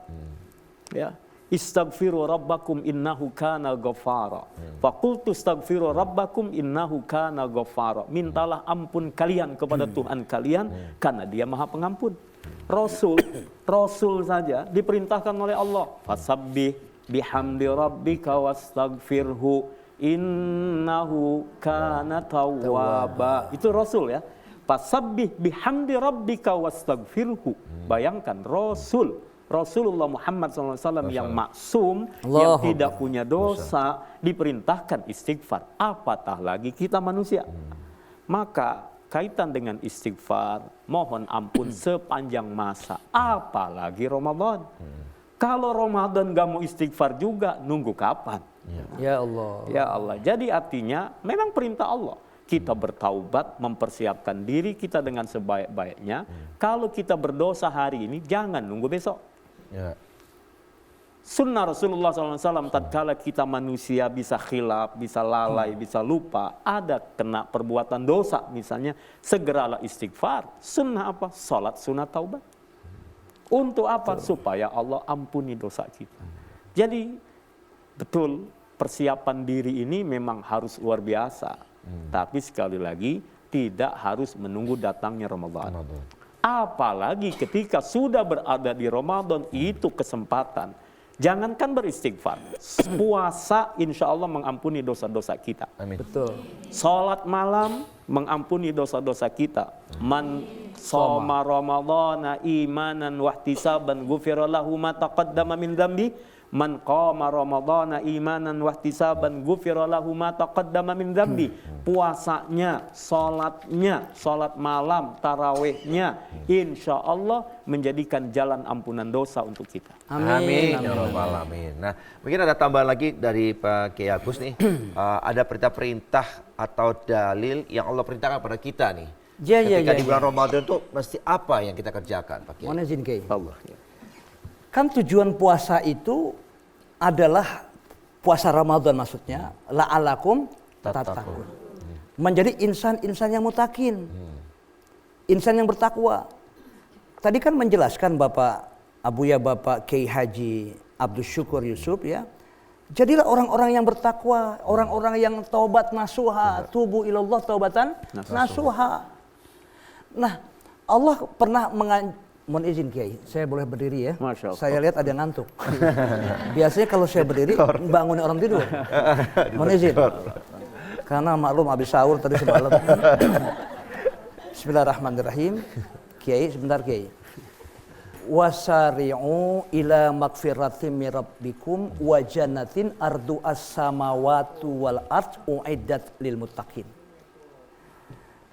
Ya. Istaghfiru rabbakum innahu kana ghaffara. Faqultu istaghfiru rabbakum innahu kana ghaffara. Mintalah ampun kalian kepada Tuhan kalian karena Dia Maha Pengampun. Rasul saja diperintahkan oleh Allah. Fasabbih bihamdi rabbika wastaghfirhu innahu kana tawwaba. Itu Rasul ya. Fasabbih bihamdi rabbika wastaghfirhu. Bayangkan Rasulullah Muhammad SAW yang maksum, yang tidak punya dosa, diperintahkan istighfar. Apatah lagi kita manusia. Maka kaitan dengan istighfar, mohon ampun sepanjang masa. Apalagi Ramadan. Kalau Ramadan gak mau istighfar juga, nunggu kapan? Ya Allah. Ya Allah. Jadi artinya memang perintah Allah. Kita bertaubat, mempersiapkan diri kita dengan sebaik-baiknya. Kalau kita berdosa hari ini, jangan nunggu besok. Sunnah Rasulullah SAW, tatkala kita manusia bisa khilaf, bisa lalai, bisa lupa, ada kena perbuatan dosa misalnya, segeralah istighfar. Sunnah apa? Salat sunnah taubat. Untuk apa? Supaya Allah ampuni dosa kita. Jadi betul, persiapan diri ini memang harus luar biasa. Tapi sekali lagi tidak harus menunggu datangnya Ramadan. Apalagi ketika sudah berada di Ramadan, itu kesempatan. Jangankan beristighfar, puasa insya Allah mengampuni dosa-dosa kita. Amin. Betul. Salat malam mengampuni dosa-dosa kita. Man shoma ramadhana imanan wahtisaban ghufira lahu ma taqaddama min dzambi. Man qama ramadhana imanan wahtisaban ghufira lahu ma taqaddama min dzambi. Puasanya, salatnya, salat malam, tarawihnya, insya Allah menjadikan jalan ampunan dosa untuk kita. Amin. Ya rabbal alamin. Nah, mungkin ada tambahan lagi dari Pak Kiai Agus nih. Ada perintah-perintah atau dalil yang Allah perintahkan pada kita nih. Ketika di bulan Ramadan itu mesti apa yang kita kerjakan, Pak Kiai? Mohon izin Kiai. Allah. Kan tujuan puasa itu adalah puasa Ramadan maksudnya, la'alakum tattaqun. Menjadi insan-insan yang mutakin. insan yang bertakwa. Tadi kan menjelaskan Bapak Bapak Kiai Haji Abdul Syukur Yusuf ya. Jadilah orang-orang yang bertakwa, orang-orang yang taubat nasuha, tubu ilallah taubatan nasuha. Nah, Allah pernah mohon izin Kiai, saya boleh berdiri ya. Masya Allah. Saya lihat ada yang ngantuk. Biasanya kalau saya berdiri bangunin orang tidur. Mohon izin. Karena maklum habis sahur tadi semalam. Bismillahirrahmanirrahim. Kiai, sebentar Kiai. Wasari'u ila magfiratin min rabbikum wa jannatin ardu as-samawati wal ard uiddat lil muttaqin.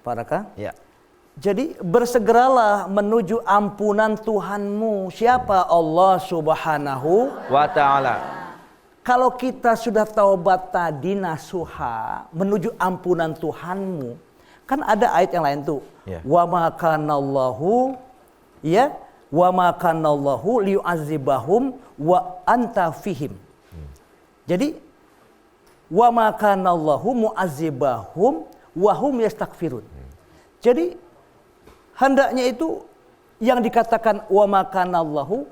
Parakah? Ya. Jadi bersegeralah menuju ampunan Tuhanmu. Siapa? Allah Subhanahu Wa ta'ala. Kalau kita sudah taubat tadi nasuha menuju ampunan Tuhanmu, kan ada ayat yang lain tuh. Ya. Wa ma kanallahu ya wa ma kanallahu liyu'adzibahum wa anta fihim. Jadi wa ma kanallahu mu'adzibahum wa hum yastaghfirun. Jadi hendaknya itu yang dikatakan wa ma kanallahu,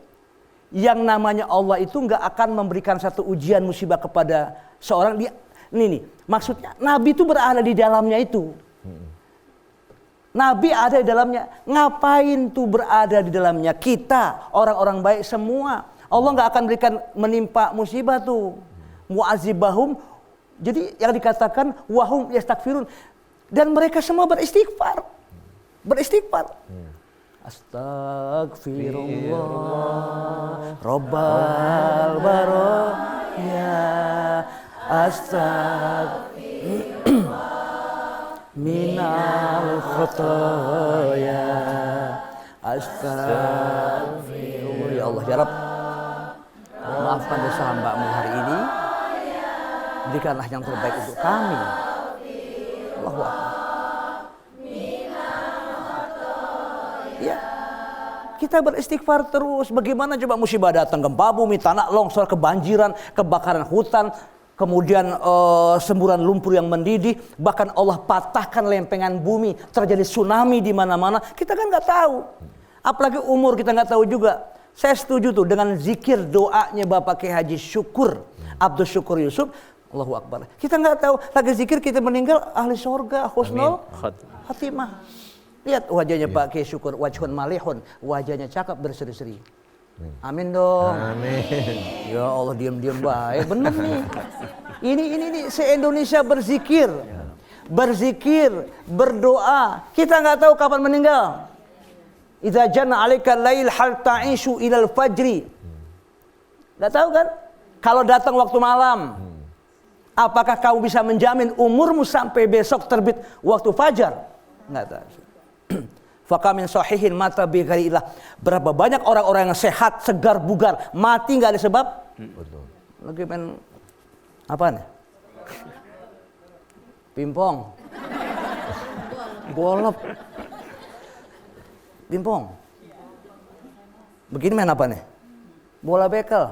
yang namanya Allah itu enggak akan memberikan satu ujian musibah kepada seorang. Ini nih, maksudnya Nabi itu berada di dalamnya itu. Nabi ada di dalamnya. Ngapain tuh berada di dalamnya? Kita, orang-orang baik semua. Allah nggak akan berikan menimpa musibah tuh. Mu'azibahum. Jadi yang dikatakan wahum yastaghfirun. Dan mereka semua beristighfar. Beristighfar. Astagfirullah Rabbal baraya Astagfirullah minal khotoya astagfirullah. Ya Allah ya Rabb, maafkan dosa hamba-Mu hari ini, berikanlah yang terbaik untuk kami. Allahu Akbar. Ya, kita beristighfar terus. Bagaimana coba musibah datang, gempa bumi, tanah longsor, kebanjiran, kebakaran hutan, kemudian semburan lumpur yang mendidih, bahkan Allah patahkan lempengan bumi, terjadi tsunami di mana-mana. Kita kan nggak tahu, apalagi umur kita nggak tahu juga. Saya setuju tuh dengan zikir doanya Bapak Kiai Haji Syukur Abdul Syukur Yusuf. Allahu Akbar. Kita nggak tahu, lagi zikir kita meninggal ahli surga, husnul khatimah. Lihat wajahnya Pak Kiai Syukur, wajhun malihun, wajahnya cakep berseri-seri. Amin dong. Amin. Ya Allah, diam-diam baik. Bener nih. Ini se-Indonesia berzikir. Berzikir, berdoa. Kita nggak tahu kapan meninggal. Idza janna 'alaika lail hal ta'ishu ilal fajri. Nggak tahu kan? Kalau datang waktu malam, apakah kamu bisa menjamin umurmu sampai besok terbit waktu fajar? Nggak tahu. Fakamin sahihin mata bigharillah. Berapa banyak orang-orang yang sehat, segar, bugar, mati nggak ada sebab? Betul. Lagi main apa nih? Pimpong. Golop. Pimpong. Begini main apa nih? Bola bekel.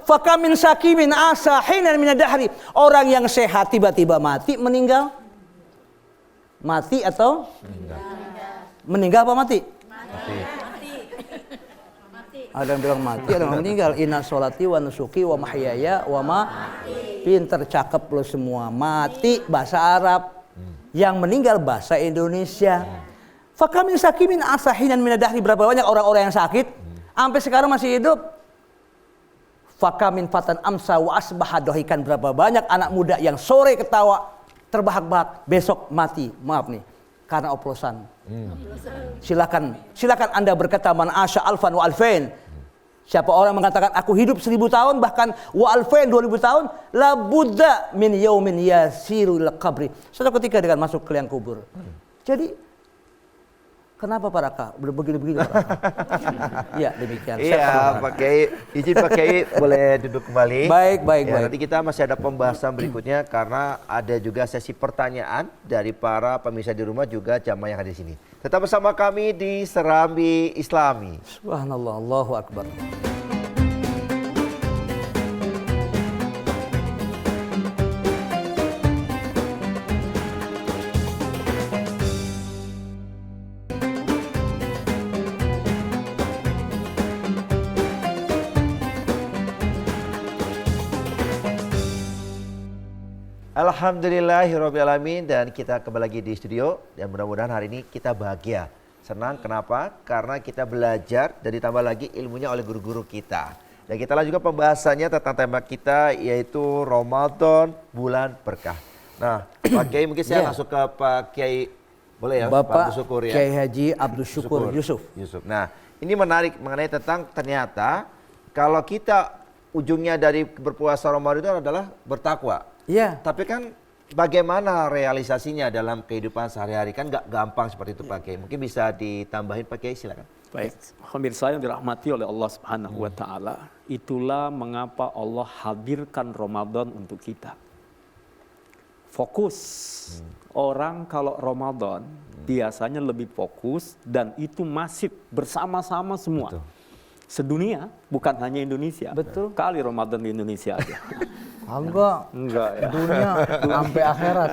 Fakamin sakimin asahinan minadahri. Orang yang sehat tiba-tiba mati, meninggal. Mati atau meninggal apa mati? Ada yang bilang mati, ada yang meninggal. Inna sholati wa nusuki wa mahyaya wa pinter cakep lo semua. Mati bahasa Arab, yang meninggal bahasa Indonesia. Fakamin sakimin asahinan minadahri. Berapa banyak orang-orang yang sakit sampai sekarang masih hidup. Fakamin fatan amsa wa asbaha dohikan. Berapa banyak anak muda yang sore ketawa terbahak-bahak, besok mati. Maaf nih, karena oplosan. Silakan Anda berkata man asya alfan wa alfain. Siapa orang mengatakan aku hidup 1000 tahun, bahkan wa alfain 2000 tahun, la budda min yaumin yasiru ila qabri. Suatu ketika dengan masuk ke liang kubur. Jadi kenapa Pak Raka? Begini-begini Pak Raka. Ya demikian. Iya Pak Kiai, izin Pak Kiai boleh duduk kembali. Baik. Nanti kita masih ada pembahasan berikutnya karena ada juga sesi pertanyaan dari para pemirsa di rumah juga jamaah yang ada di sini. Tetap bersama kami di Serambi Islami. Subhanallah, Allahu Akbar. Alhamdulillahirrahmanirrahim. Dan kita kembali lagi di studio. Dan mudah-mudahan hari ini kita bahagia. Senang, kenapa? Karena kita belajar dan ditambah lagi ilmunya oleh guru-guru kita. Dan kita lanjut juga pembahasannya tentang tema kita, yaitu Ramadan, bulan berkah. Nah, Pak Kiai mungkin saya langsung ke Pak Kiai, boleh ya? Bapak Abdul Syukur, ya? Kiai Haji Abdul Syukur Yusuf. Nah, ini menarik mengenai tentang ternyata kalau kita ujungnya dari berpuasa Ramadan itu adalah bertakwa. Iya. Tapi kan bagaimana realisasinya dalam kehidupan sehari-hari, kan nggak gampang seperti itu Pak Kiai. Mungkin bisa ditambahin Pak Kiai, silakan. Baik, pemirsa yang dirahmati oleh Allah Subhanahu wa taala, itulah mengapa Allah hadirkan Ramadan untuk kita. Fokus. Orang kalau Ramadan biasanya lebih fokus dan itu masif bersama-sama semua. Betul. Sedunia, bukan hanya Indonesia. Betul. Kali Ramadan di Indonesia aja. Enggak ya. dunia sampai akhirat.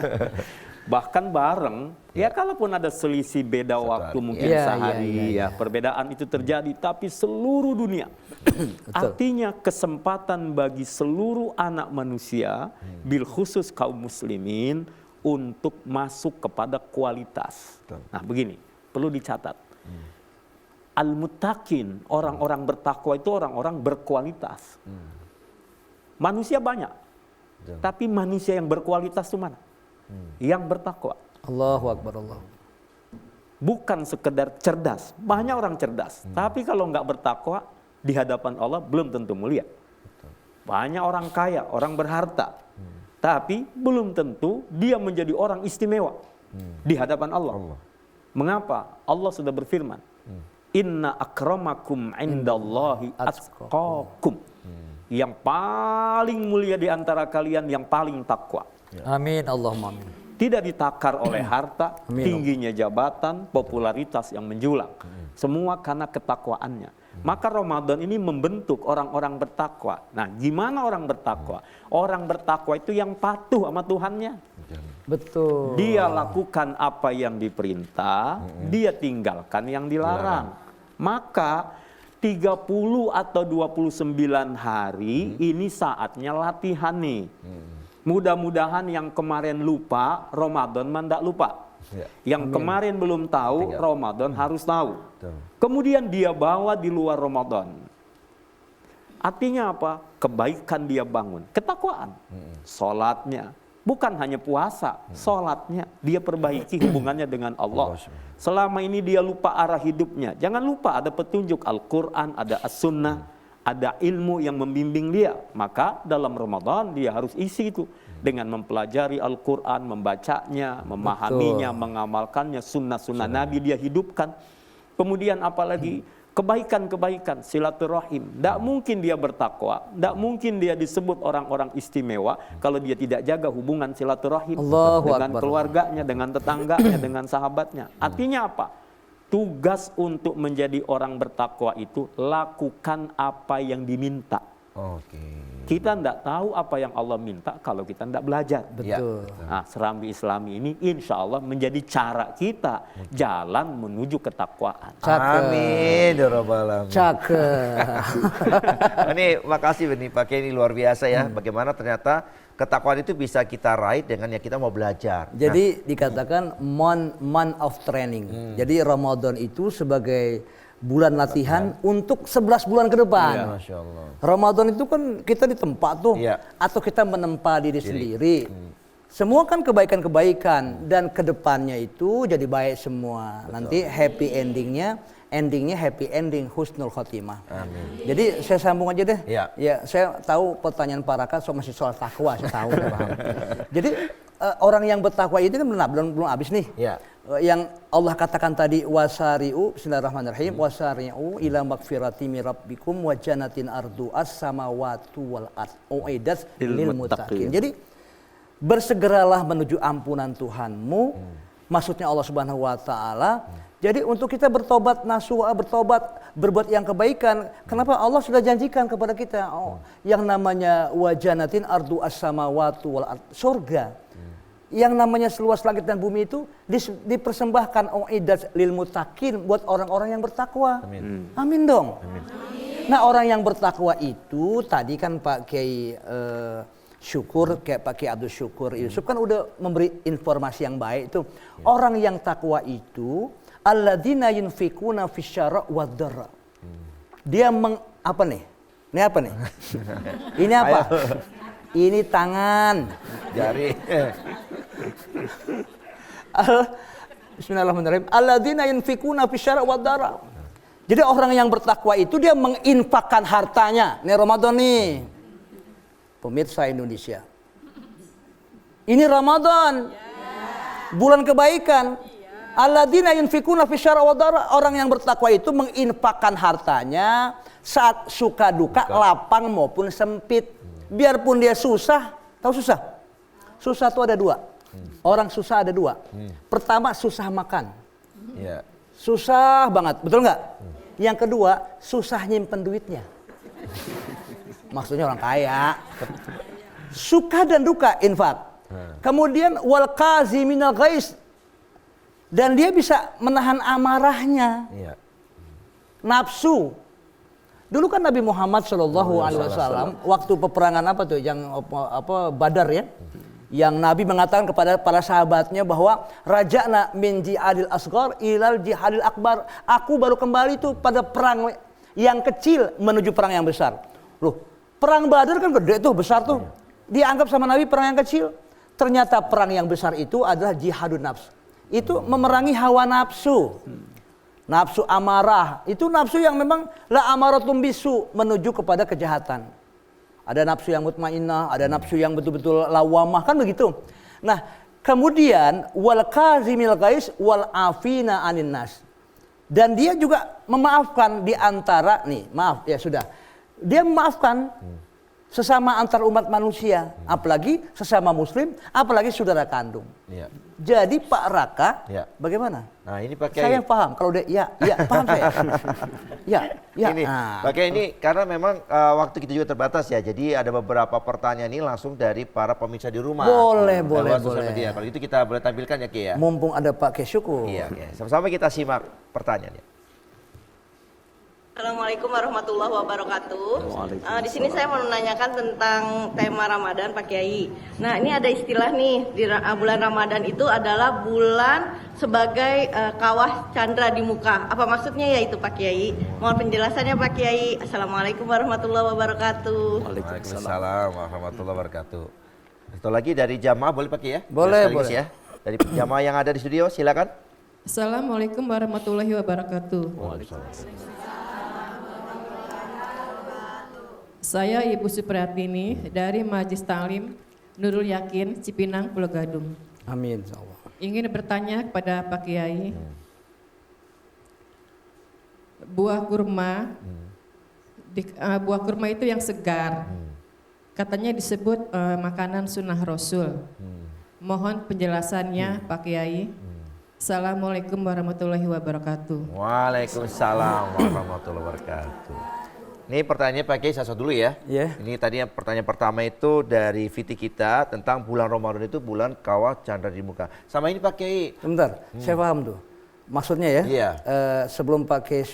Bahkan bareng, ya kalaupun ada selisih beda waktu mungkin sehari, ya perbedaan itu terjadi, tapi seluruh dunia. Artinya kesempatan bagi seluruh anak manusia, bil khusus kaum muslimin, untuk masuk kepada kualitas. Nah begini, perlu dicatat. Al-muttaqin, orang-orang bertakwa itu orang-orang berkualitas. Manusia banyak, tapi manusia yang berkualitas itu mana? Yang bertakwa. Allahu Akbar, Allah. Bukan sekedar cerdas, banyak orang cerdas, tapi kalau nggak bertakwa di hadapan Allah belum tentu mulia. Banyak orang kaya, orang berharta, tapi belum tentu dia menjadi orang istimewa di hadapan Allah. Mengapa? Allah sudah berfirman, Inna akramakum indallahi atqakum. Yang paling mulia di antara kalian yang paling takwa. Amin, Allahumma amin. Tidak ditakar oleh harta, tingginya jabatan, popularitas yang menjulang. Semua karena ketakwaannya. Maka Ramadan ini membentuk orang-orang bertakwa. Nah, gimana orang bertakwa? Orang bertakwa itu yang patuh sama Tuhannya. Betul. Dia lakukan apa yang diperintah, dia tinggalkan yang dilarang. Maka 30 atau 29 hari ini saatnya latihan nih. Mudah-mudahan yang kemarin lupa, Ramadan mandak lupa. Yang kemarin belum tahu, Ramadan harus tahu. Kemudian dia bawa di luar Ramadan. Artinya apa? Kebaikan dia bangun. Ketakwaan. Sholatnya. Bukan hanya puasa, sholatnya. Dia perbaiki hubungannya dengan Allah. Selama ini dia lupa arah hidupnya. Jangan lupa ada petunjuk Al-Quran, ada As-Sunnah, ada ilmu yang membimbing dia. Maka dalam Ramadan dia harus isi itu. Dengan mempelajari Al-Quran, membacanya, memahaminya, mengamalkannya, sunnah-sunnah Nabi dia hidupkan. Kemudian apalagi kebaikan-kebaikan, silaturahim. Tidak mungkin dia bertakwa, tidak mungkin dia disebut orang-orang istimewa kalau dia tidak jaga hubungan silaturahim dengan keluarganya, dengan tetangganya, dengan sahabatnya. Artinya apa? Tugas untuk menjadi orang bertakwa itu lakukan apa yang diminta. Kita tidak tahu apa yang Allah minta kalau kita tidak belajar. Betul. Nah, Serambi Islami ini insya Allah menjadi cara kita jalan menuju ketakwaan. Amin. Cakep. Ini makasih nih Pak Kiai, ini luar biasa ya. Bagaimana ternyata ketakwaan itu bisa kita raih dengan yang kita mau belajar. Jadi dikatakan month of training. Jadi Ramadan itu sebagai bulan latihan untuk 11 bulan ke depan. Masya Allah. Ramadan itu kan kita ditempa tuh, atau kita menempa diri sendiri. Semua kan kebaikan-kebaikan dan kedepannya itu jadi baik semua. Nanti happy endingnya happy ending, husnul khotimah. Amin. Jadi saya sambung aja deh. Ya, saya tahu pertanyaan Pak Raka masih soal takwa, saya tahu. Jadi orang yang bertakwa itu kan belum habis nih. Yang Allah katakan tadi wasari'u, bismillahirrahmanirrahim, wasari'u ila magfirati min rabbikum wa jannatin ardu as-samawati wal ard uiddat lil muttaqin. Jadi bersegeralah menuju ampunan Tuhanmu, maksudnya Allah Subhanahu wa taala. Jadi untuk kita bertobat nasuha, bertobat, berbuat yang kebaikan. Kenapa Allah sudah janjikan kepada kita yang namanya wa jannatin ardu as-samawati wal ard, surga. Yang namanya seluas langit dan bumi itu dipersembahkan uiddat lil muttaqin, buat orang-orang yang bertakwa. Amin dong. Nah, orang yang bertakwa itu tadi kan Pak Kiai syukur kayak pakai Abdul Syukur Yusuf kan udah memberi informasi yang baik itu. Orang yang takwa itu alladzina yunfikuna fisyara wad-dharra. Dia apa nih? Ini apa nih? Ini apa? Ini tangan, Jari. Bismillahirrahmanirrahim. Alladzina yunfikuna fisyara wad-dharra. Jadi orang yang bertakwa itu dia menginfakkan hartanya. Ini Ramadan nih. Pemirsa Indonesia. Ini Ramadan. Bulan kebaikan. Alladzina yunfikuna fisyara wad-dharra. Orang yang bertakwa itu menginfakkan hartanya saat suka duka, lapang maupun sempit. Biarpun dia susah, tahu susah? Susah itu ada dua. Orang susah ada dua. Pertama susah makan. Ya. Susah banget, betul nggak? Yang kedua susah nyimpen duitnya. Maksudnya orang kaya. Suka dan duka infak. Kemudian wal kaziminal ghaiz. Dan dia bisa menahan amarahnya. Iya. Nafsu. Dulu kan Nabi Muhammad SAW waktu peperangan apa tuh yang apa Badar ya. Yang Nabi mengatakan kepada para sahabatnya bahwa raja'na min jihadil asghar ilal jihadil akbar. Aku baru kembali tuh pada perang yang kecil menuju perang yang besar. Loh, perang Badar kan gede tuh, besar tuh. Dianggap sama Nabi perang yang kecil. Ternyata perang yang besar itu adalah jihadun nafs. Itu memerangi hawa nafsu. Nafsu amarah. Itu nafsu yang memang la amaratum bisu, menuju kepada kejahatan. Ada nafsu yang mutmainnah, ada nafsu yang betul-betul lawamah, kan begitu. Nah, kemudian wal kazimil ghaiz wal afina anin nas. Dan dia juga memaafkan di antara maaf ya sudah. Dia memaafkan sesama antar umat manusia, apalagi sesama muslim, apalagi saudara kandung. Ya. Jadi Pak Raka, bagaimana? Nah ini pakai Saya paham. Kalau dia, paham saya. ya. Ini pakai ini karena memang waktu kita juga terbatas ya. Jadi ada beberapa pertanyaan ini langsung dari para pemirsa di rumah. Boleh. Media. Kalau itu kita boleh tampilkan ya Ki ya. Mumpung ada Pak Kesyukur. Iya. Sama-sama kita simak pertanyaannya. Assalamualaikum warahmatullahi wabarakatuh. Di sini saya mau menanyakan tentang tema Ramadan, Pak Kiai. Nah, ini ada istilah nih di bulan Ramadan itu adalah bulan sebagai kawah candra di muka. Apa maksudnya ya itu Pak Kiai? Mohon penjelasannya Pak Kiai. Assalamualaikum warahmatullahi wabarakatuh. Waalaikumsalam warahmatullahi wabarakatuh. Satu lagi dari jamaah boleh Pak Kiai ya? Boleh. Ya. Dari jamaah yang ada di studio silakan. Assalamualaikum warahmatullahi wabarakatuh. Saya Ibu Supriyatini dari Majlis Ta'lim Nurul Yakin, Cipinang, Pulau Gadung. Amin, insyaallah. Ingin bertanya kepada Pak Kiai, buah kurma itu yang segar, katanya disebut makanan sunnah Rasul. Mohon penjelasannya Pak Kiai. Assalamualaikum warahmatullahi wabarakatuh. Waalaikumsalam warahmatullahi wabarakatuh. Ini pertanyaannya Pak Kiai satu dulu ya. Yeah. Ini tadinya pertanyaan pertama itu dari Viti kita tentang bulan Ramadan itu bulan kawah candra di muka. Sama ini Pak Kiai. Sebentar, saya paham tuh. Maksudnya ya, Iya. Sebelum pakai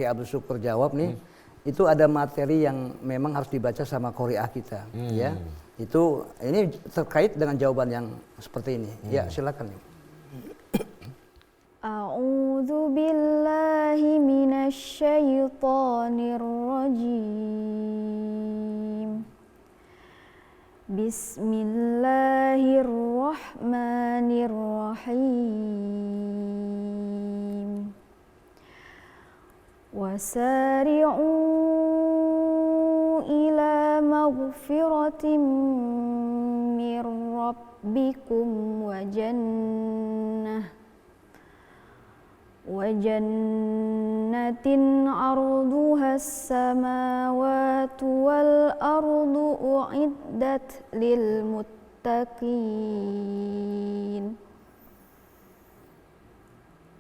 Abdul Syukur jawab nih, itu ada materi yang memang harus dibaca sama qori'ah kita, ya. Itu ini terkait dengan jawaban yang seperti ini. Ya, silakan. A'udzu billahi minasyaitonir rajim. Bismillahirrahmanirrahim. Wasari'u ila maghfiratin mir rabbikum wa jannatin arduha as-samawati wal ardu u'iddat lil muttaqin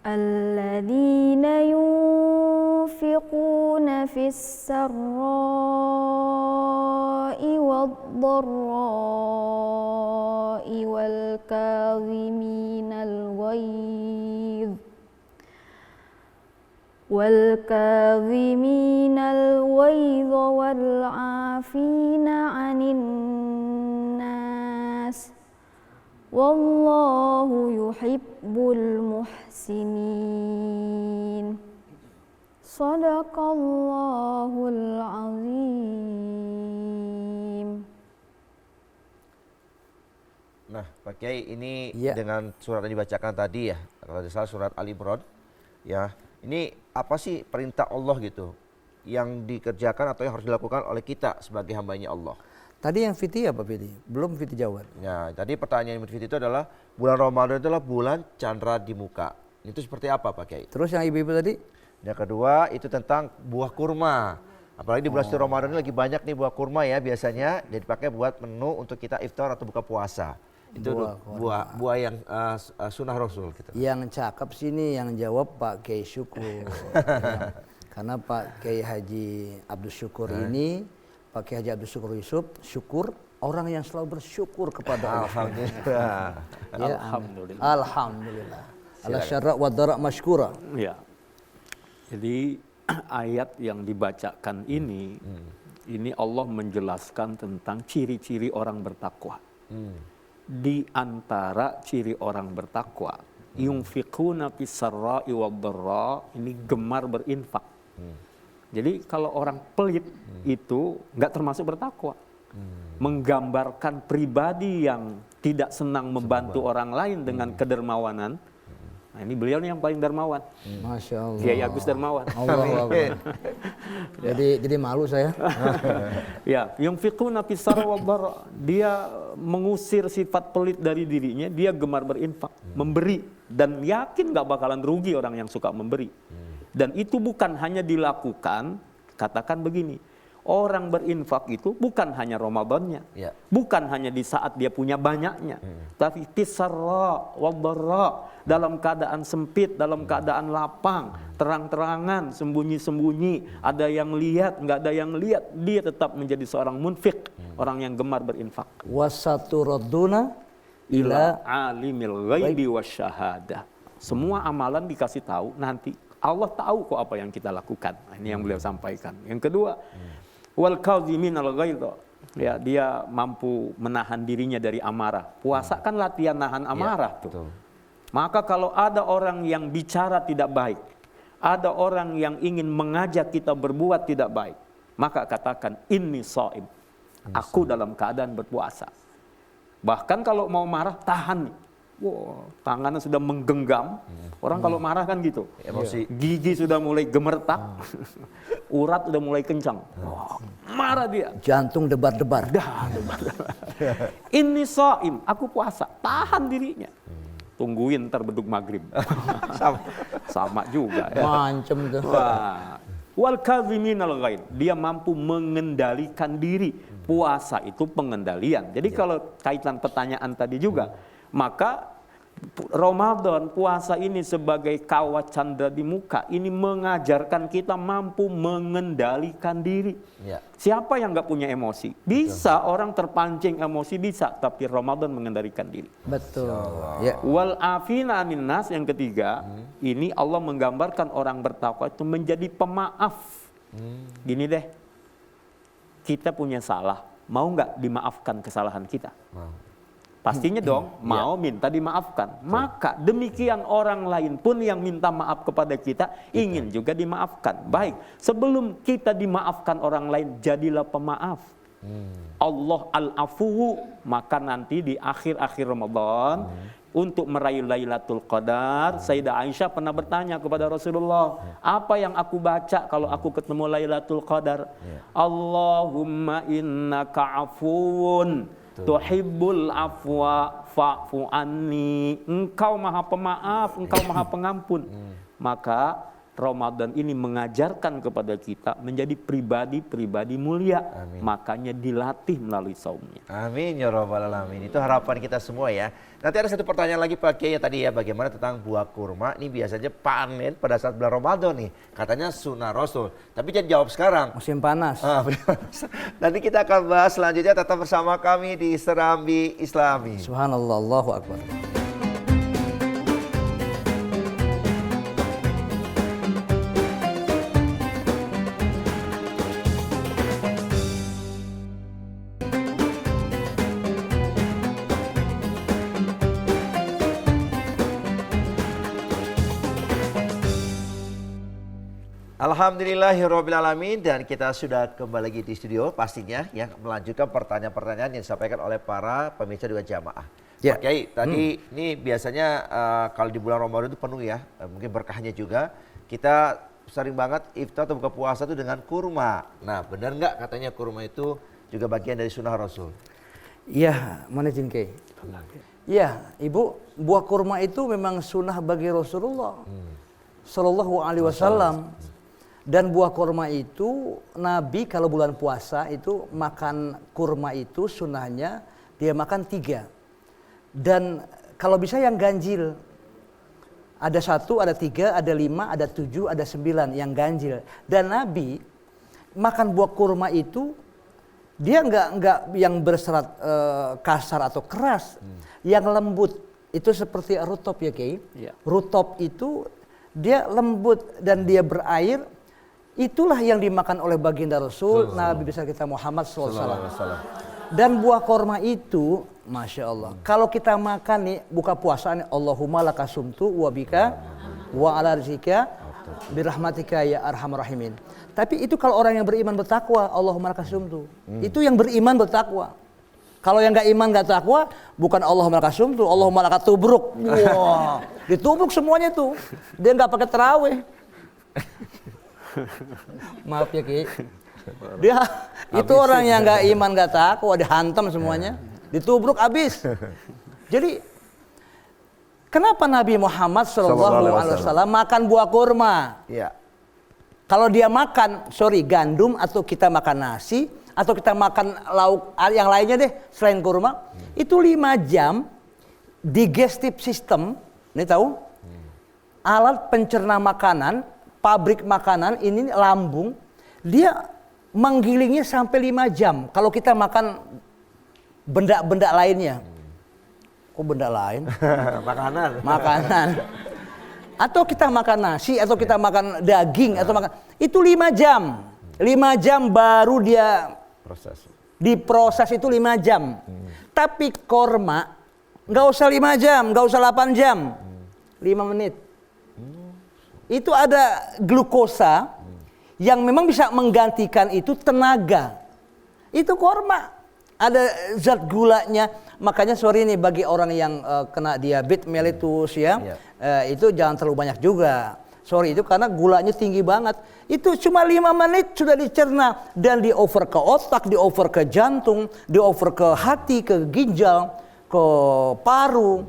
alladzina yunfiquna fis sarra'i wad-dharra'i wal kadhiminal ghaidh والكاظمين الغيظ والعافين عن الناس Wallahu yuhibbul muhsinin. Sadaqallahul azim. Nah, Pak Kiai, ini Ya. dengan surat yang dibacakan tadi ya, kalau tidak salah surat Al-Imran, ya, ini apa sih perintah Allah gitu yang dikerjakan atau yang harus dilakukan oleh kita sebagai hambanya Allah? Tadi yang Fiti apa Fiti? Belum Fiti jawab. Ya, tadi pertanyaan Ibu Fiti itu adalah bulan Ramadan itu adalah bulan chandra di muka. Itu seperti apa Pak Kiai? Terus yang ibu-ibu tadi? Yang kedua itu tentang buah kurma. Apalagi di bulan suci Ramadan ini lagi banyak nih buah kurma ya, biasanya jadi dipakai buat menu untuk kita iftar atau buka puasa. Itu buah yang sunnah Rasul gitu. Yang cakep sini yang jawab Pak Kiai Syukur. Ya. Karena Pak Kiai Haji Abdul Syukur ini, Pak Kiai Haji Abdul Syukur Yusuf, syukur orang yang selalu bersyukur kepada Allah. Alhamdulillah. Ya, Alhamdulillah. Alhamdulillah. Ala syarra wa dara masykura. Ya. Jadi ayat yang dibacakan ini Allah menjelaskan tentang ciri-ciri orang bertakwa. Di antara ciri orang bertakwa, yunfiquna fis sarra'i wad dharra, ini gemar berinfak. Jadi kalau orang pelit itu nggak termasuk bertakwa. Menggambarkan pribadi yang tidak senang membantu orang lain dengan kedermawanan. Nah, ini beliau nih yang paling dermawan. Masya Allah. Kiai Agus Dermawan. Allah Akbar. Jadi malu saya. Ya, yunfiquna fis sarra'i wad dharra. Dia mengusir sifat pelit dari dirinya, dia gemar berinfak, memberi, dan yakin nggak bakalan rugi orang yang suka memberi. Dan itu bukan hanya dilakukan, katakan begini, orang berinfak itu bukan hanya Ramadannya, Ya. bukan hanya di saat dia punya banyaknya, tapi fisarra wadharra, dalam keadaan sempit, dalam keadaan lapang, terang-terangan, sembunyi-sembunyi, ada yang lihat, nggak ada yang lihat, dia tetap menjadi seorang munfik, orang yang gemar berinfak. Wasaturadduna Ila alimil ghaibi wasyahadah. Semua amalan dikasih tahu, nanti Allah tahu kok apa yang kita lakukan. Nah, ini yang beliau sampaikan. Yang kedua, wal kadhiminal ghaidha. Ya, dia mampu menahan dirinya dari amarah. Puasa kan latihan nahan amarah tuh. Betul. Maka kalau ada orang yang bicara tidak baik, ada orang yang ingin mengajak kita berbuat tidak baik, maka katakan inni shaim. Aku dalam keadaan berpuasa. Bahkan kalau mau marah tahan nih. Wow, tangannya sudah menggenggam. Orang kalau marah kan gitu. Emosi. Gigi sudah mulai gemertak. Urat sudah mulai kencang. Wow, marah dia. jantung debar-debar. Ini shaim, aku puasa. Tahan dirinya. Tungguin ntar beduk maghrib. Sama juga ya. Mancem tuh. Wah. Wal kadhiminal ghaidh, dia mampu mengendalikan diri. Puasa itu pengendalian. Jadi kalau kaitan pertanyaan tadi juga, maka Ramadan, puasa ini sebagai kawat candra di muka, ini mengajarkan kita mampu mengendalikan diri. Ya. Siapa yang nggak punya emosi? Bisa, orang terpancing emosi bisa, tapi Ramadan mengendalikan diri. Betul. Ya. Wal afina anin nas, yang ketiga, ini Allah menggambarkan orang bertakwa itu menjadi pemaaf. Gini deh, kita punya salah, mau nggak dimaafkan kesalahan kita? Pastinya dong, mau minta dimaafkan. Maka demikian orang lain pun yang minta maaf kepada kita, ingin juga dimaafkan. Baik, sebelum kita dimaafkan orang lain, jadilah pemaaf. Allah al-afuwu, maka nanti di akhir-akhir Ramadan, untuk meraih Lailatul Qadar, Sayyidah Aisyah pernah bertanya kepada Rasulullah, apa yang aku baca kalau aku ketemu Lailatul Qadar? Allahumma innaka afuwun tuhibbul afwa fa'fu anni. Engkau maha pemaaf, engkau maha pengampun. Maka Ramadan ini mengajarkan kepada kita menjadi pribadi-pribadi mulia. Amin. Makanya dilatih melalui saumnya. Amin ya rabbal alamin. Itu harapan kita semua ya. Nanti ada satu pertanyaan lagi Pak Kiai tadi ya, bagaimana tentang buah kurma. Ini biasanya panen pada saat bulan Ramadan nih. Katanya sunnah Rasul. Tapi jangan jawab sekarang. Musim panas. Nanti kita akan bahas selanjutnya, tetap bersama kami di Serambi Islami. Subhanallah, Allahu Akbar. Alhamdulillahirrabbilalamin, dan kita sudah kembali lagi di studio pastinya yang melanjutkan pertanyaan-pertanyaan yang disampaikan oleh para pemirsa juga jamaah. Ya. Pak Kiai, tadi ini biasanya kalau di bulan Ramadan itu penuh ya, mungkin berkahnya juga. Kita sering banget iftar atau buka puasa itu dengan kurma. Nah, benar nggak katanya kurma itu juga bagian dari sunnah Rasul? Iya, mana jengke? Iya, Ibu, buah kurma itu memang sunnah bagi Rasulullah Sallallahu Alaihi Wasallam. Dan buah kurma itu Nabi kalau bulan puasa itu makan kurma itu sunnahnya dia makan 3. Dan kalau bisa yang ganjil. Ada 1, ada 3, ada 5, ada 7, ada 9 yang ganjil. Dan Nabi makan buah kurma itu dia nggak yang berserat kasar atau keras, yang lembut. Itu seperti rutop ya Kiai. Ya. Rutop itu dia lembut dan dia berair. Itulah yang dimakan oleh baginda Rasul Nabi besar kita Muhammad SAW. Dan buah korma itu, Masya Allah, kalau kita makan nih buka puasa nih, Allahumma lakasumtu wa bika wa ala rizika birahmatika ya arhamar rahimin. Tapi itu kalau orang yang beriman bertakwa, Allahumma lakasumtu. Itu yang beriman bertakwa. Kalau yang nggak iman nggak takwa, bukan Allahumma lakasumtu, Allahumma lakatubruk. Wah, ditubruk semuanya tuh. Dia nggak pakai terawih. Maaf ya Ki. Dia itu orang yang nggak iman nggak takwa, dihantam semuanya, ditubruk habis. Jadi kenapa Nabi Muhammad SAW makan buah kurma? Iya. Kalau dia makan, gandum atau kita makan nasi atau kita makan lauk yang lainnya deh selain kurma, itu 5 jam digestive system, ini tahu? Alat pencerna makanan, pabrik makanan ini lambung, dia menggilingnya sampai 5 jam. Kalau kita makan benda-benda lainnya. Kok benda lain? Makanan. Atau kita makan nasi, atau kita makan daging, atau makan itu 5 jam. 5 jam baru dia diproses itu 5 jam. Tapi korma nggak usah 5 jam, nggak usah 8 jam, 5 menit. Itu ada glukosa yang memang bisa menggantikan itu tenaga. Itu korma. Ada zat gulanya. Makanya nih bagi orang yang kena diabetes mellitus ya, itu jangan terlalu banyak juga. Itu karena gulanya tinggi banget. Itu cuma 5 menit sudah dicerna dan di-over ke otak, di-over ke jantung, di-over ke hati, ke ginjal, ke paru,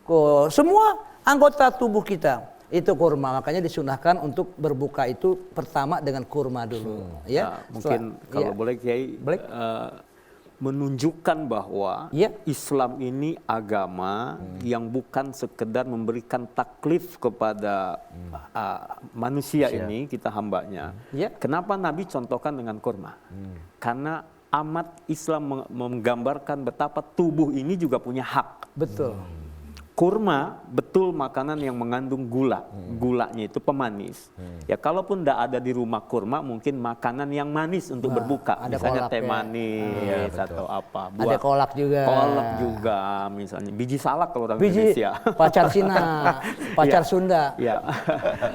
ke semua anggota tubuh kita. Itu kurma, makanya disunahkan untuk berbuka itu pertama dengan kurma dulu. Ya, mungkin kalau boleh Kiai menunjukkan bahwa Islam ini agama yang bukan sekedar memberikan taklif kepada manusia ini, kita hambanya. Kenapa Nabi contohkan dengan kurma? Karena amat Islam menggambarkan betapa tubuh ini juga punya hak. Betul. Kurma betul makanan yang mengandung gula, gulanya itu pemanis. Ya kalaupun tidak ada di rumah kurma, mungkin makanan yang manis untuk berbuka, misalnya teh manis atau apa. Ada kolak juga. Kolak juga, misalnya biji salak kalau orang Indonesia. Pacar Cina, pacar Sunda. Ya,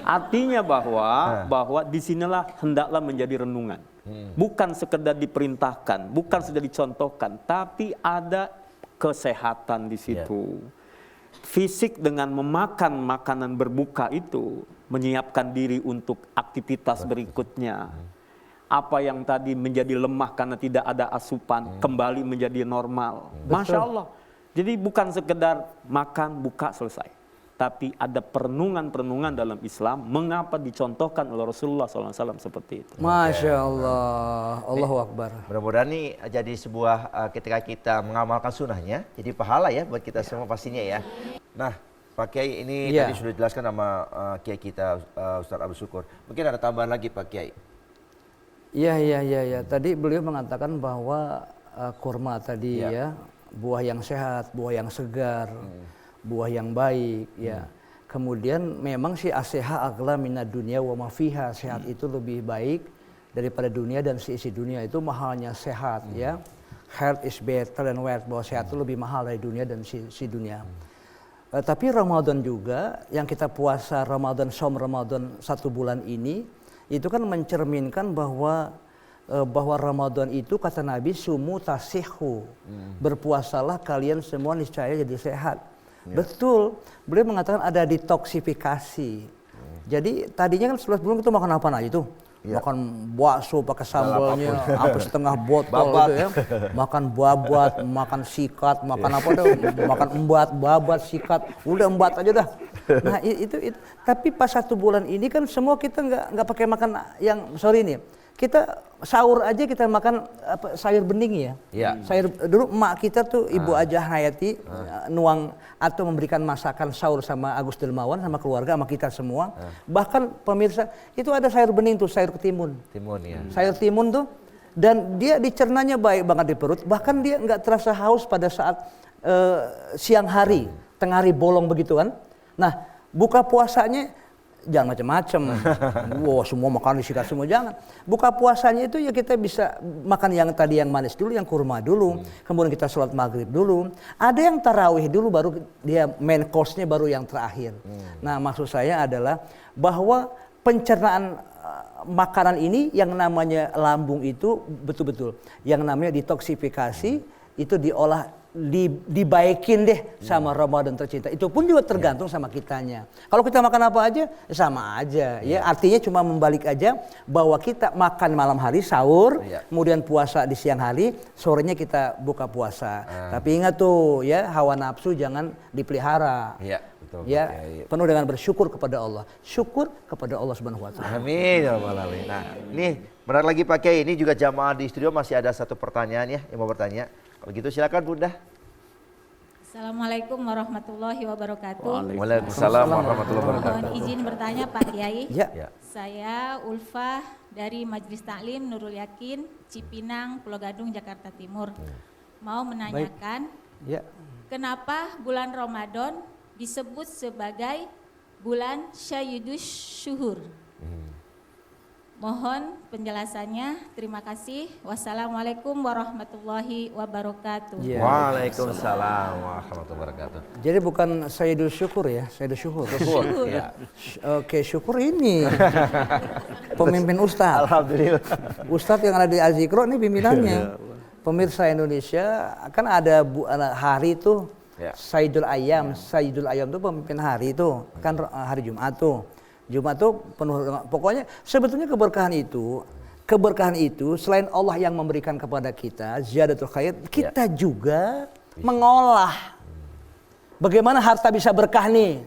artinya bahwa disinilah hendaklah menjadi renungan, bukan sekedar diperintahkan, bukan sekedar dicontohkan, tapi ada kesehatan di situ. Fisik dengan memakan makanan berbuka itu menyiapkan diri untuk aktivitas berikutnya. Apa yang tadi menjadi lemah karena tidak ada asupan kembali menjadi normal. Masya Allah. Jadi bukan sekedar makan, buka, selesai. Tapi ada perenungan-perenungan dalam Islam mengapa dicontohkan oleh Rasulullah SAW seperti itu. Masya Allah, Allahu Akbar. Mudah-mudahan ini jadi sebuah ketika kita mengamalkan sunnahnya, jadi pahala ya buat kita semua pastinya ya. Nah, Pak Kiai ini tadi sudah dijelaskan sama Kiai kita Ustaz Abdul Syukur. Mungkin ada tambahan lagi Pak Kiai? Iya. Tadi beliau mengatakan bahwa kurma tadi ya, buah yang sehat, buah yang segar. Buah yang baik ya. Kemudian memang si aseha agla minad dunya wa ma fiha, sehat itu lebih baik daripada dunia dan seisi dunia. Itu mahalnya sehat ya. Health is better than wealth, bahwa sehat itu lebih mahal dari dunia dan si dunia. Tapi Ramadan juga yang kita puasa Ramadan, Ramadan 1 bulan ini itu kan mencerminkan bahwa Ramadan itu kata Nabi sumu tasihhu. Berpuasalah kalian semua niscaya jadi sehat. Betul. Beliau mengatakan ada detoksifikasi. Jadi tadinya kan sebelum itu makan apa aja tuh? Makan bakso pakai sambalnya sampai setengah botol gitu ya. Makan babat, makan sikat, makan apa tuh? Makan embat, babat, sikat. Udah embat aja dah. Nah, itu. Tapi pas 1 bulan ini kan semua kita nggak pakai makan yang sorry nih. Kita sahur aja kita makan sayur bening ya. Sayur dulu emak kita tuh Ibu Ajah Hayati nuang atau memberikan masakan sahur sama Agus Delmawan sama keluarga sama kita semua. Bahkan pemirsa itu ada sayur bening tuh, sayur ketimun. Timun ya. Sayur timun tuh dan dia dicernanya baik banget di perut. Bahkan dia nggak terasa haus pada saat siang hari, tengah hari bolong begitu kan. Nah, buka puasanya jangan macam-macam. Wow, semua makan disikat semua jangan. Buka puasanya itu ya kita bisa makan yang tadi yang manis dulu, yang kurma dulu. Kemudian kita sholat maghrib dulu. Ada yang tarawih dulu baru dia main course-nya baru yang terakhir. Nah, maksud saya adalah bahwa pencernaan makanan ini yang namanya lambung itu betul-betul yang namanya detoksifikasi itu diolah dibaikin deh sama Ramadan tercinta. Itu pun juga tergantung sama kitanya. Kalau kita makan apa aja sama aja ya. Artinya cuma membalik aja bahwa kita makan malam hari sahur, kemudian puasa di siang hari, sorenya kita buka puasa. Tapi ingat tuh ya, hawa nafsu jangan dipelihara. Iya, betul. Ya, penuh dengan bersyukur kepada Allah. Syukur kepada Allah Subhanahu wa taala. Amin ya rabbal alamin. Nah, ini benar lagi Pak Kiai, ini juga jamaah di studio masih ada satu pertanyaan ya yang mau bertanya. Kalau gitu silakan Bunda. Assalamualaikum warahmatullahi wabarakatuh. Waalaikumsalam warahmatullahi wabarakatuh. Mohon izin bertanya Pak Kiai. Ya. Saya Ulfah dari Majelis Taklim Nurul Yakin, Cipinang, Pulau Gadung, Jakarta Timur. Mau menanyakan, kenapa bulan Ramadan disebut sebagai bulan Sayyidus Syuhur? Mohon penjelasannya. Terima kasih. Wassalamualaikum warahmatullahi wabarakatuh. Waalaikumsalam warahmatullahi wabarakatuh. Jadi bukan Sayyidul Syukur ya, Sayyidul Syuhur. Ya. Oke, syukur ini pemimpin Ustadz. Alhamdulillah. Ustadz yang ada di Azikro ini pimpinannya. Pemirsa Indonesia kan ada hari itu Sayyidul Ayyam. Sayyidul Ayyam itu pemimpin hari itu kan hari Jumat tuh. Jumat itu penuh dengan, pokoknya sebetulnya keberkahan itu selain Allah yang memberikan kepada kita ziyadatul khair, kita juga mengolah bagaimana harta bisa berkah nih.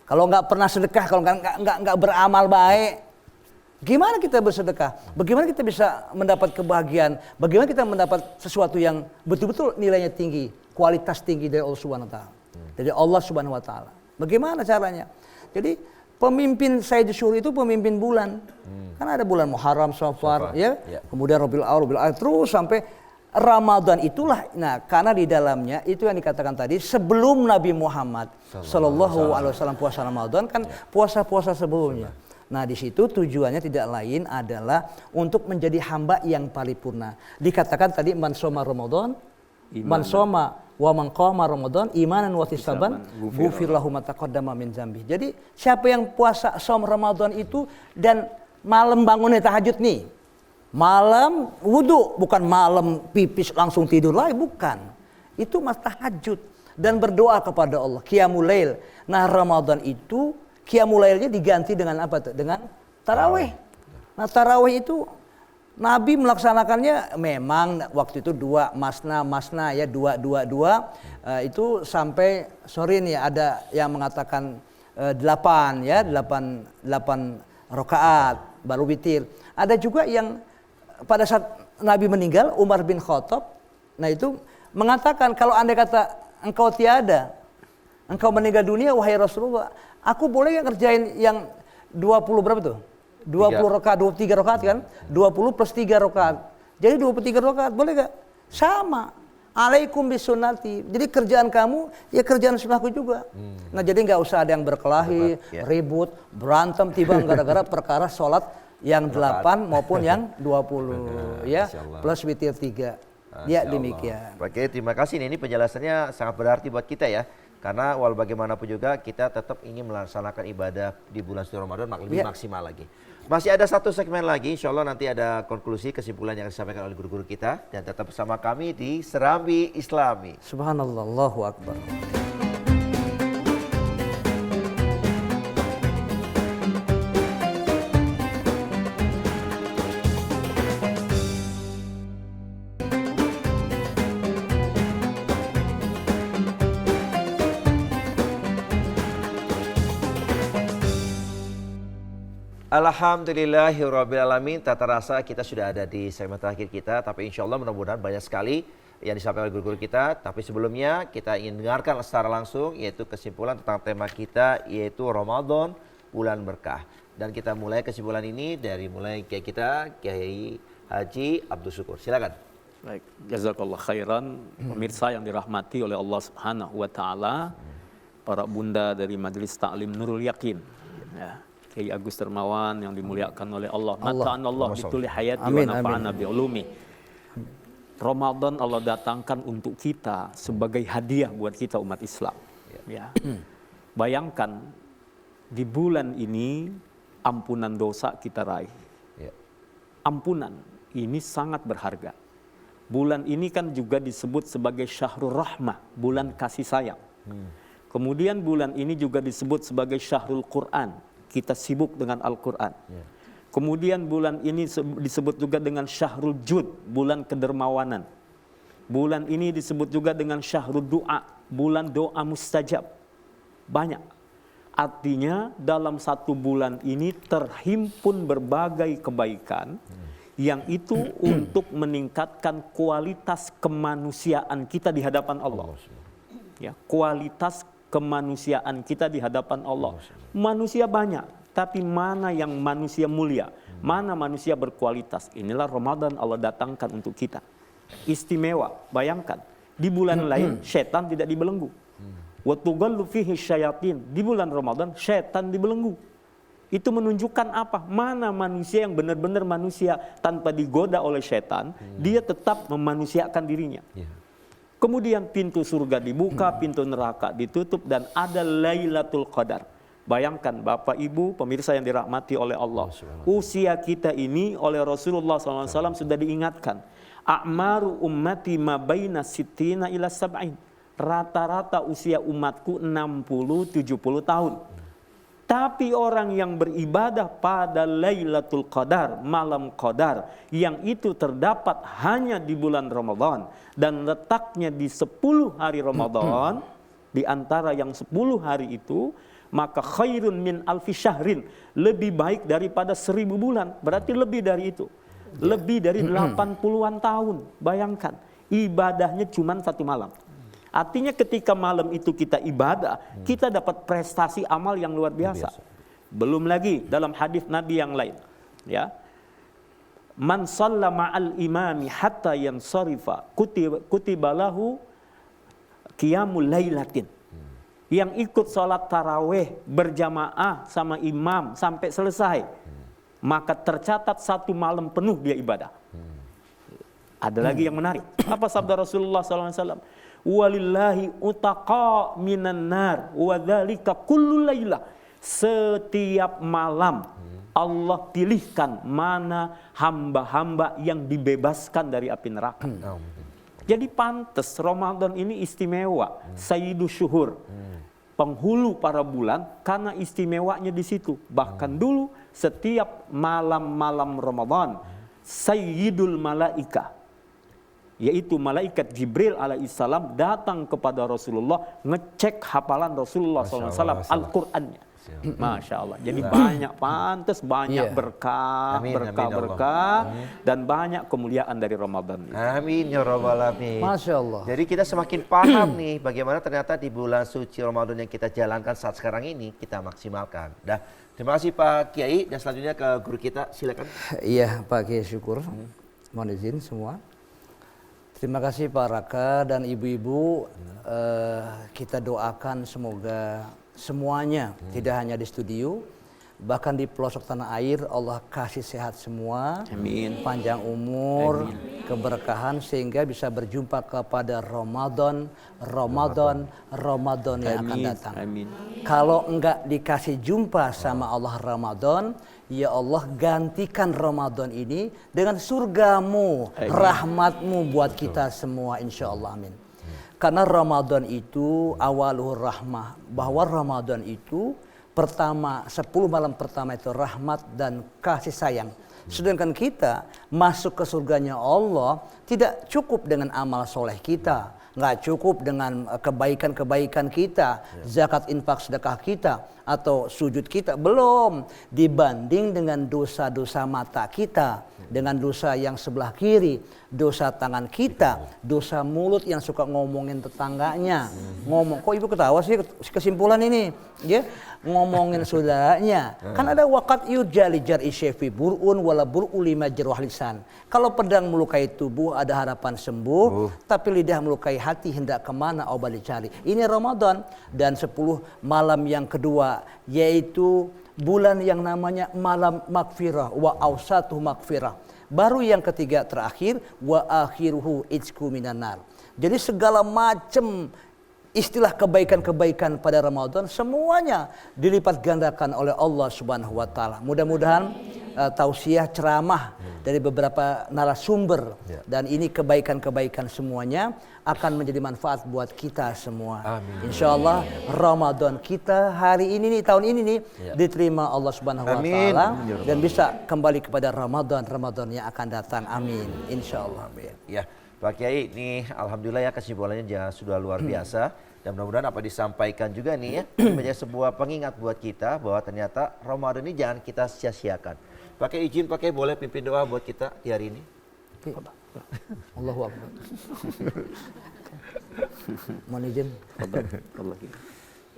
Kalau nggak pernah sedekah, kalau nggak beramal baik, gimana kita bersedekah? Bagaimana kita bisa mendapat kebahagiaan? Bagaimana kita mendapat sesuatu yang betul-betul nilainya tinggi, kualitas tinggi dari Allah Subhanahu wa taala. Dari Allah Subhanahu wa taala. Bagaimana caranya? Jadi pemimpin Sayyidul Syuhur itu pemimpin bulan. Kan ada bulan Muharram, Safar, ya. Kemudian Rabiul Awwal, terus sampai Ramadan itulah. Nah, karena di dalamnya itu yang dikatakan tadi sebelum Nabi Muhammad sallallahu alaihi wasallam puasa Ramadan kan puasa-puasa sebelumnya. Nah, di situ tujuannya tidak lain adalah untuk menjadi hamba yang paripurna. Dikatakan tadi man shoma Ramadan, man shoma wa man qama Ramadan imanan wa ihtisaban ghufir lahu ma taqaddama min dzambi. Jadi siapa yang puasa som Ramadan itu dan malam bangunnya tahajud nih. Malam wudu, bukan malam pipis langsung tidur lagi, bukan. Itu mas tahajud dan berdoa kepada Allah, qiyamul lail. Nah, Ramadan itu qiyamul lailnya diganti dengan apa tuh? Dengan tarawih. Nah, tarawih itu Nabi melaksanakannya memang waktu itu dua masna ya dua itu sampai sore nih ada yang mengatakan 8 rakaat baru witir. Ada juga yang pada saat Nabi meninggal Umar bin Khattab, nah itu mengatakan kalau andai kata engkau tiada, engkau meninggal dunia wahai Rasulullah, aku boleh nggak kerjain yang 20 berapa tuh? 20 rakaat, 23 rakaat kan? 20 plus 3 rakaat. Jadi 23 rakaat, boleh gak? Sama. Alaikum bisunnati. Jadi kerjaan kamu, ya kerjaan sunnahku juga. Nah, jadi gak usah ada yang berkelahi, ribut, berantem, tiba gara-gara perkara sholat yang 8 maupun yang 20. Ya, plus witir 3. Ya, demikian. Oke, terima kasih. Ini penjelasannya sangat berarti buat kita ya. Karena walau bagaimanapun juga kita tetap ingin melaksanakan ibadah di bulan suci Ramadan lebih maksimal lagi. Masih ada satu segmen lagi, insya Allah nanti ada konklusi, kesimpulan yang disampaikan oleh guru-guru kita. Dan tetap bersama kami di Serambi Islami. Subhanallah, Allahu Akbar. Alhamdulillahirrabbilalamin. Tak terasa kita sudah ada di segmen terakhir kita, tapi insya Allah mudah-mudahan banyak sekali yang disampaikan oleh guru-guru kita. Tapi sebelumnya kita ingin dengarkan secara langsung yaitu kesimpulan tentang tema kita, yaitu Ramadan bulan berkah. Dan kita mulai kesimpulan ini dari mulai Kiai kita, Kiai Haji Abdul Syukur. Silakan. Baik, jazakallah khairan. Pemirsa yang dirahmati oleh Allah Subhanahu wa taala, para bunda dari Majelis Ta'lim Nurul Yakin. Ya. Kiai Agus Dermawan yang dimuliakan oleh Allah. Mata'an Allah bituli hayati wa nafa'ana bi'ulumi. Ramadan Allah datangkan untuk kita sebagai hadiah buat kita umat Islam. Ya. Bayangkan di bulan ini ampunan dosa kita raih. Ampunan ini sangat berharga. Bulan ini kan juga disebut sebagai Syahrul Rahmah, bulan kasih sayang. Kemudian bulan ini juga disebut sebagai Syahrul Quran. Kita sibuk dengan Al-Quran. Kemudian bulan ini disebut juga dengan Syahrul Jud, bulan kedermawanan. Bulan ini disebut juga dengan Syahrul Du'a, bulan doa mustajab. Banyak. Artinya dalam satu bulan ini terhimpun berbagai kebaikan yang itu untuk meningkatkan kualitas kemanusiaan kita di hadapan Allah. Ya, kualitas kemanusiaan kita di hadapan Allah. Manusia banyak, tapi mana yang manusia mulia? Mana manusia berkualitas? Inilah Ramadan Allah datangkan untuk kita. Istimewa, bayangkan. Di bulan lain, setan tidak dibelenggu. Wa tughallu fihi syayatin. Di bulan Ramadan, setan dibelenggu. Itu menunjukkan apa? Mana manusia yang benar-benar manusia tanpa digoda oleh setan, dia tetap memanusiakan dirinya. Kemudian pintu surga dibuka, pintu neraka ditutup, dan ada Lailatul Qadar. Bayangkan Bapak Ibu pemirsa yang dirahmati oleh Allah. Usia kita ini oleh Rasulullah SAW sudah diingatkan. A'maru ummati ma baina sittina ila sab'in. Rata-rata usia umatku 60-70 tahun. Tapi orang yang beribadah pada Lailatul Qadar, malam Qadar, yang itu terdapat hanya di bulan Ramadan dan letaknya di 10 hari Ramadan, di antara yang 10 hari itu, maka khairun min alfi syahrin, lebih baik daripada 1000 bulan, berarti lebih dari itu. Lebih dari 80-an tahun, bayangkan. Ibadahnya cuma 1 malam. Artinya ketika malam itu kita ibadah, kita dapat prestasi amal yang luar biasa. Belum lagi dalam hadis Nabi yang lain, ya. Man shalla ma'al imami hatta yansarifa kutiba lahu qiyamul lailatin. Yang ikut sholat tarawih berjamaah sama imam sampai selesai, maka tercatat 1 malam penuh dia ibadah. Ada lagi yang menarik. Apa sabda Rasulullah SAW? Walillahi utaqa minan nar wa dzalika kullu lailah. Setiap malam Allah pilihkan mana hamba-hamba yang dibebaskan dari api neraka. Jadi pantas Ramadan ini istimewa, Sayyidus Syuhur, penghulu para bulan, karena istimewanya di situ. Bahkan dulu setiap malam-malam Ramadan Sayyidul Malaikah, yaitu malaikat Jibril alaihissalam datang kepada Rasulullah ngecek hafalan Rasulullah SAW Al-Qur'annya. Masya Allah. Jadi banyak pantas, banyak berkah, berkah, dan banyak kemuliaan dari Ramadan. Amin ya rabbal alamin. Masya Allah. Jadi kita semakin paham nih bagaimana ternyata di bulan suci Ramadan yang kita jalankan saat sekarang ini kita maksimalkan. Dah, terima kasih Pak Kiai, dan selanjutnya ke guru kita, silakan. Iya Pak Kiai Syukur, mohon izin semua. Terima kasih Pak Raka dan ibu-ibu, kita doakan semoga semuanya, tidak hanya di studio, bahkan di pelosok tanah air, Allah kasih sehat semua, Amin. Panjang umur, keberkahan, sehingga bisa berjumpa kepada Ramadan yang akan datang. Amin. Kalau enggak dikasih jumpa sama Allah Ramadan, Ya Allah, gantikan Ramadan ini dengan surgamu, rahmatmu buat kita semua, insya Allah, amin. Karena Ramadan itu awaluhur rahmah, bahwa Ramadan itu pertama, 10 malam pertama itu rahmat dan kasih sayang. Sedangkan kita masuk ke surganya Allah tidak cukup dengan amal soleh kita, nggak cukup dengan kebaikan-kebaikan kita, zakat, infak, sedekah kita, atau sujud kita, belum dibanding dengan dosa-dosa mata kita, dengan dosa yang sebelah kiri, dosa tangan kita, dosa mulut yang suka ngomongin tetangganya, ngomong, kok ibu ketawa sih kesimpulan ini, ya, ngomongin saudaranya. Kan ada wakat yujali jar'i syefi bur'un wala bur'u lima jarwah lisan. Kalau pedang melukai tubuh ada harapan sembuh, tapi lidah melukai hati hendak kemana obat dicari. Ini Ramadan, dan 10 malam yang kedua yaitu bulan yang namanya malam makfirah wa awsatuh makfirah. Baru yang ketiga terakhir wa akhiruhu itsku minan nar. Jadi segala macam istilah kebaikan-kebaikan pada Ramadan semuanya dilipat gandakan oleh Allah Subhanahu wa taala. Mudah-mudahan tausiah ceramah dari beberapa narasumber dan ini kebaikan-kebaikan semuanya akan menjadi manfaat buat kita semua. Insya Allah Ramadan kita hari ini nih, tahun ini nih diterima Allah Subhanahu wa taala dan bisa kembali kepada Ramadan yang akan datang. Amin. Insya Allah. Ya, Pak Kiai, ini alhamdulillah ya kesimpulannya sudah luar biasa. Dan mudah-mudahan apa disampaikan juga nih ya menjadi sebuah pengingat buat kita bahwa ternyata Ramadan ini jangan kita sia-siakan. Pakai izin, pakai boleh pimpin doa buat kita di hari ini. Allahu Akbar. Mohon izin.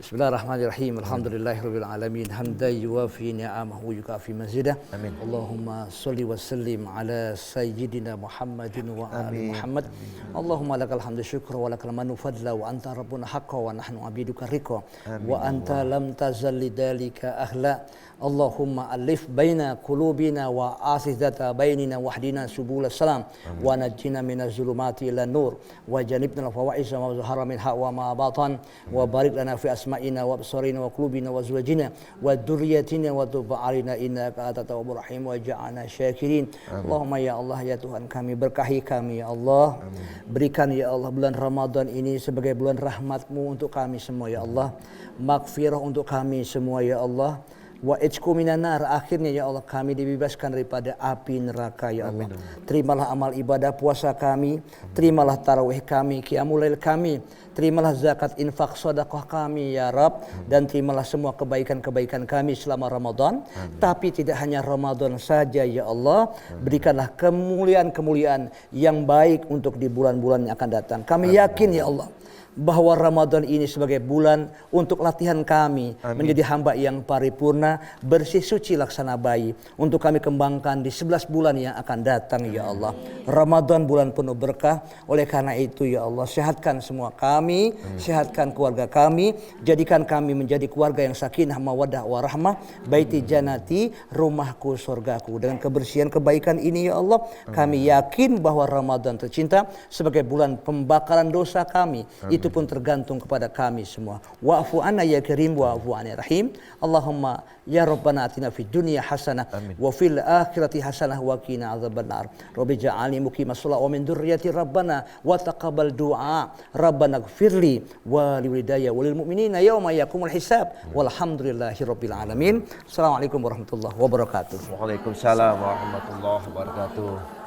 Bismillahirrahmanirrahim. Alhamdulillahirabbil alamin. Hamdan yuwafi ni'amahu yukafi mazidah. Amin. Allahumma shalli wa sallim ala sayyidina Muhammadin wa ali Muhammad. Allahumma lakal hamdu syukra wa lakal manu fadla wa anta rabbuna haqqa wa nahnu abiduka riqa wa anta lam tazal lidalika ahla. Allahumma alif baina qulubina wa asizata bainina wahdina subul salam wa najjina minaz zulumati ila nur wa janibna al-fawaiza ma zahara minha wa ma batan wa barik lana fi asma'ina wa absarina wa qulubina wa zawjina wa dhurriyyatina wa tub alaina innaka antat tawwabur rahim wa ja'alna syakirin. Allahumma ya Allah ya Tuhan kami, berkahi kami ya Allah. Berikan ya Allah bulan Ramadan ini sebagai bulan rahmat-Mu untuk kami semua ya Allah. Maghfirah untuk kami semua ya Allah. Wa ijku minan nar, akhirnya ya Allah kami dibebaskan daripada api neraka ya Allah. Terimalah amal ibadah puasa kami, terimalah tarawih kami, qiyamul lail kami, terimalah zakat infak sedekah kami ya Rabb, dan terimalah semua kebaikan-kebaikan kami selama Ramadan. Tapi tidak hanya Ramadan saja ya Allah, berikanlah kemuliaan-kemuliaan yang baik untuk di bulan-bulan yang akan datang. Kami yakin ya Allah bahwa Ramadan ini sebagai bulan untuk latihan kami menjadi hamba yang paripurna, bersih suci laksana bayi, untuk kami kembangkan di 11 bulan yang akan datang ya Allah. Ramadan bulan penuh berkah, oleh karena itu ya Allah sehatkan semua kami, sehatkan keluarga kami, jadikan kami menjadi keluarga yang sakinah mawaddah warahmah, baiti janati, rumahku surgaku. Dengan kebersihan kebaikan ini ya Allah, kami yakin bahwa Ramadan tercinta sebagai bulan pembakaran dosa kami. Itu pun tergantung kepada kami semua. Wa'fu anna ya karim wa'fu anna rahim. Allahumma ya rabbana atina fid dunya hasanah wa fil akhirati hasanah wa qina adzabannar. Rabbi ja'alni muqimas shalah wa min dzurriyyati rabbana wa taqabbal du'a. Rabbana ighfirli wa liwalidayya wa lil mu'minina yauma yaqumul hisab. Walhamdulillahirabbil alamin. Assalamualaikum warahmatullahi wabarakatuh. Waalaikumsalam warahmatullahi wabarakatuh.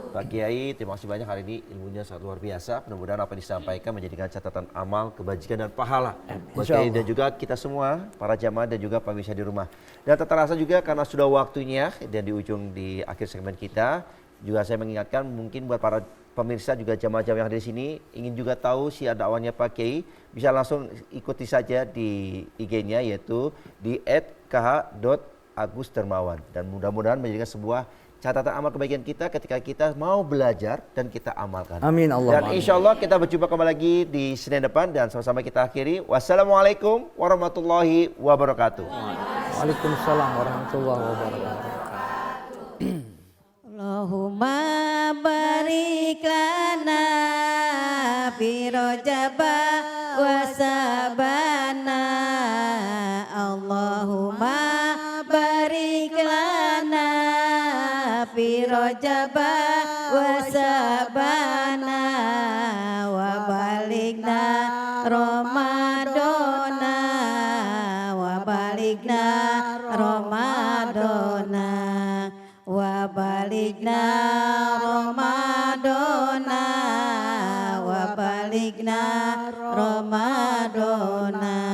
Pak Kiai, terima kasih banyak hari ini, ilmunya sangat luar biasa. Mudah-mudahan apa yang disampaikan menjadikan catatan amal, kebajikan dan pahala buat Kiai dan juga kita semua, para jamaah dan juga pemirsa di rumah. Dan tak terasa juga karena sudah waktunya dan di akhir segmen kita, juga saya mengingatkan mungkin buat para pemirsa juga jamaah-jamaah yang ada di sini ingin juga tahu siar dakwahnya Pak Kiai, bisa langsung ikuti saja di IG-nya yaitu di @kh.agusdermawan, dan mudah-mudahan menjadikan sebuah catatan amal kebaikan kita ketika kita mau belajar dan kita amalkan. Amin Allah. Dan insya Allah kita berjumpa kembali lagi di Senin depan dan sama-sama kita akhiri. Wassalamualaikum warahmatullahi wabarakatuh. Waalaikumsalam warahmatullahi wabarakatuh. Allahumma barik lana fi Rajab wa Sabana. Allahumma barik lana wa sabana wa baligna Ramadana wa baligna Ramadana wa baligna Ramadana wa baligna Ramadana.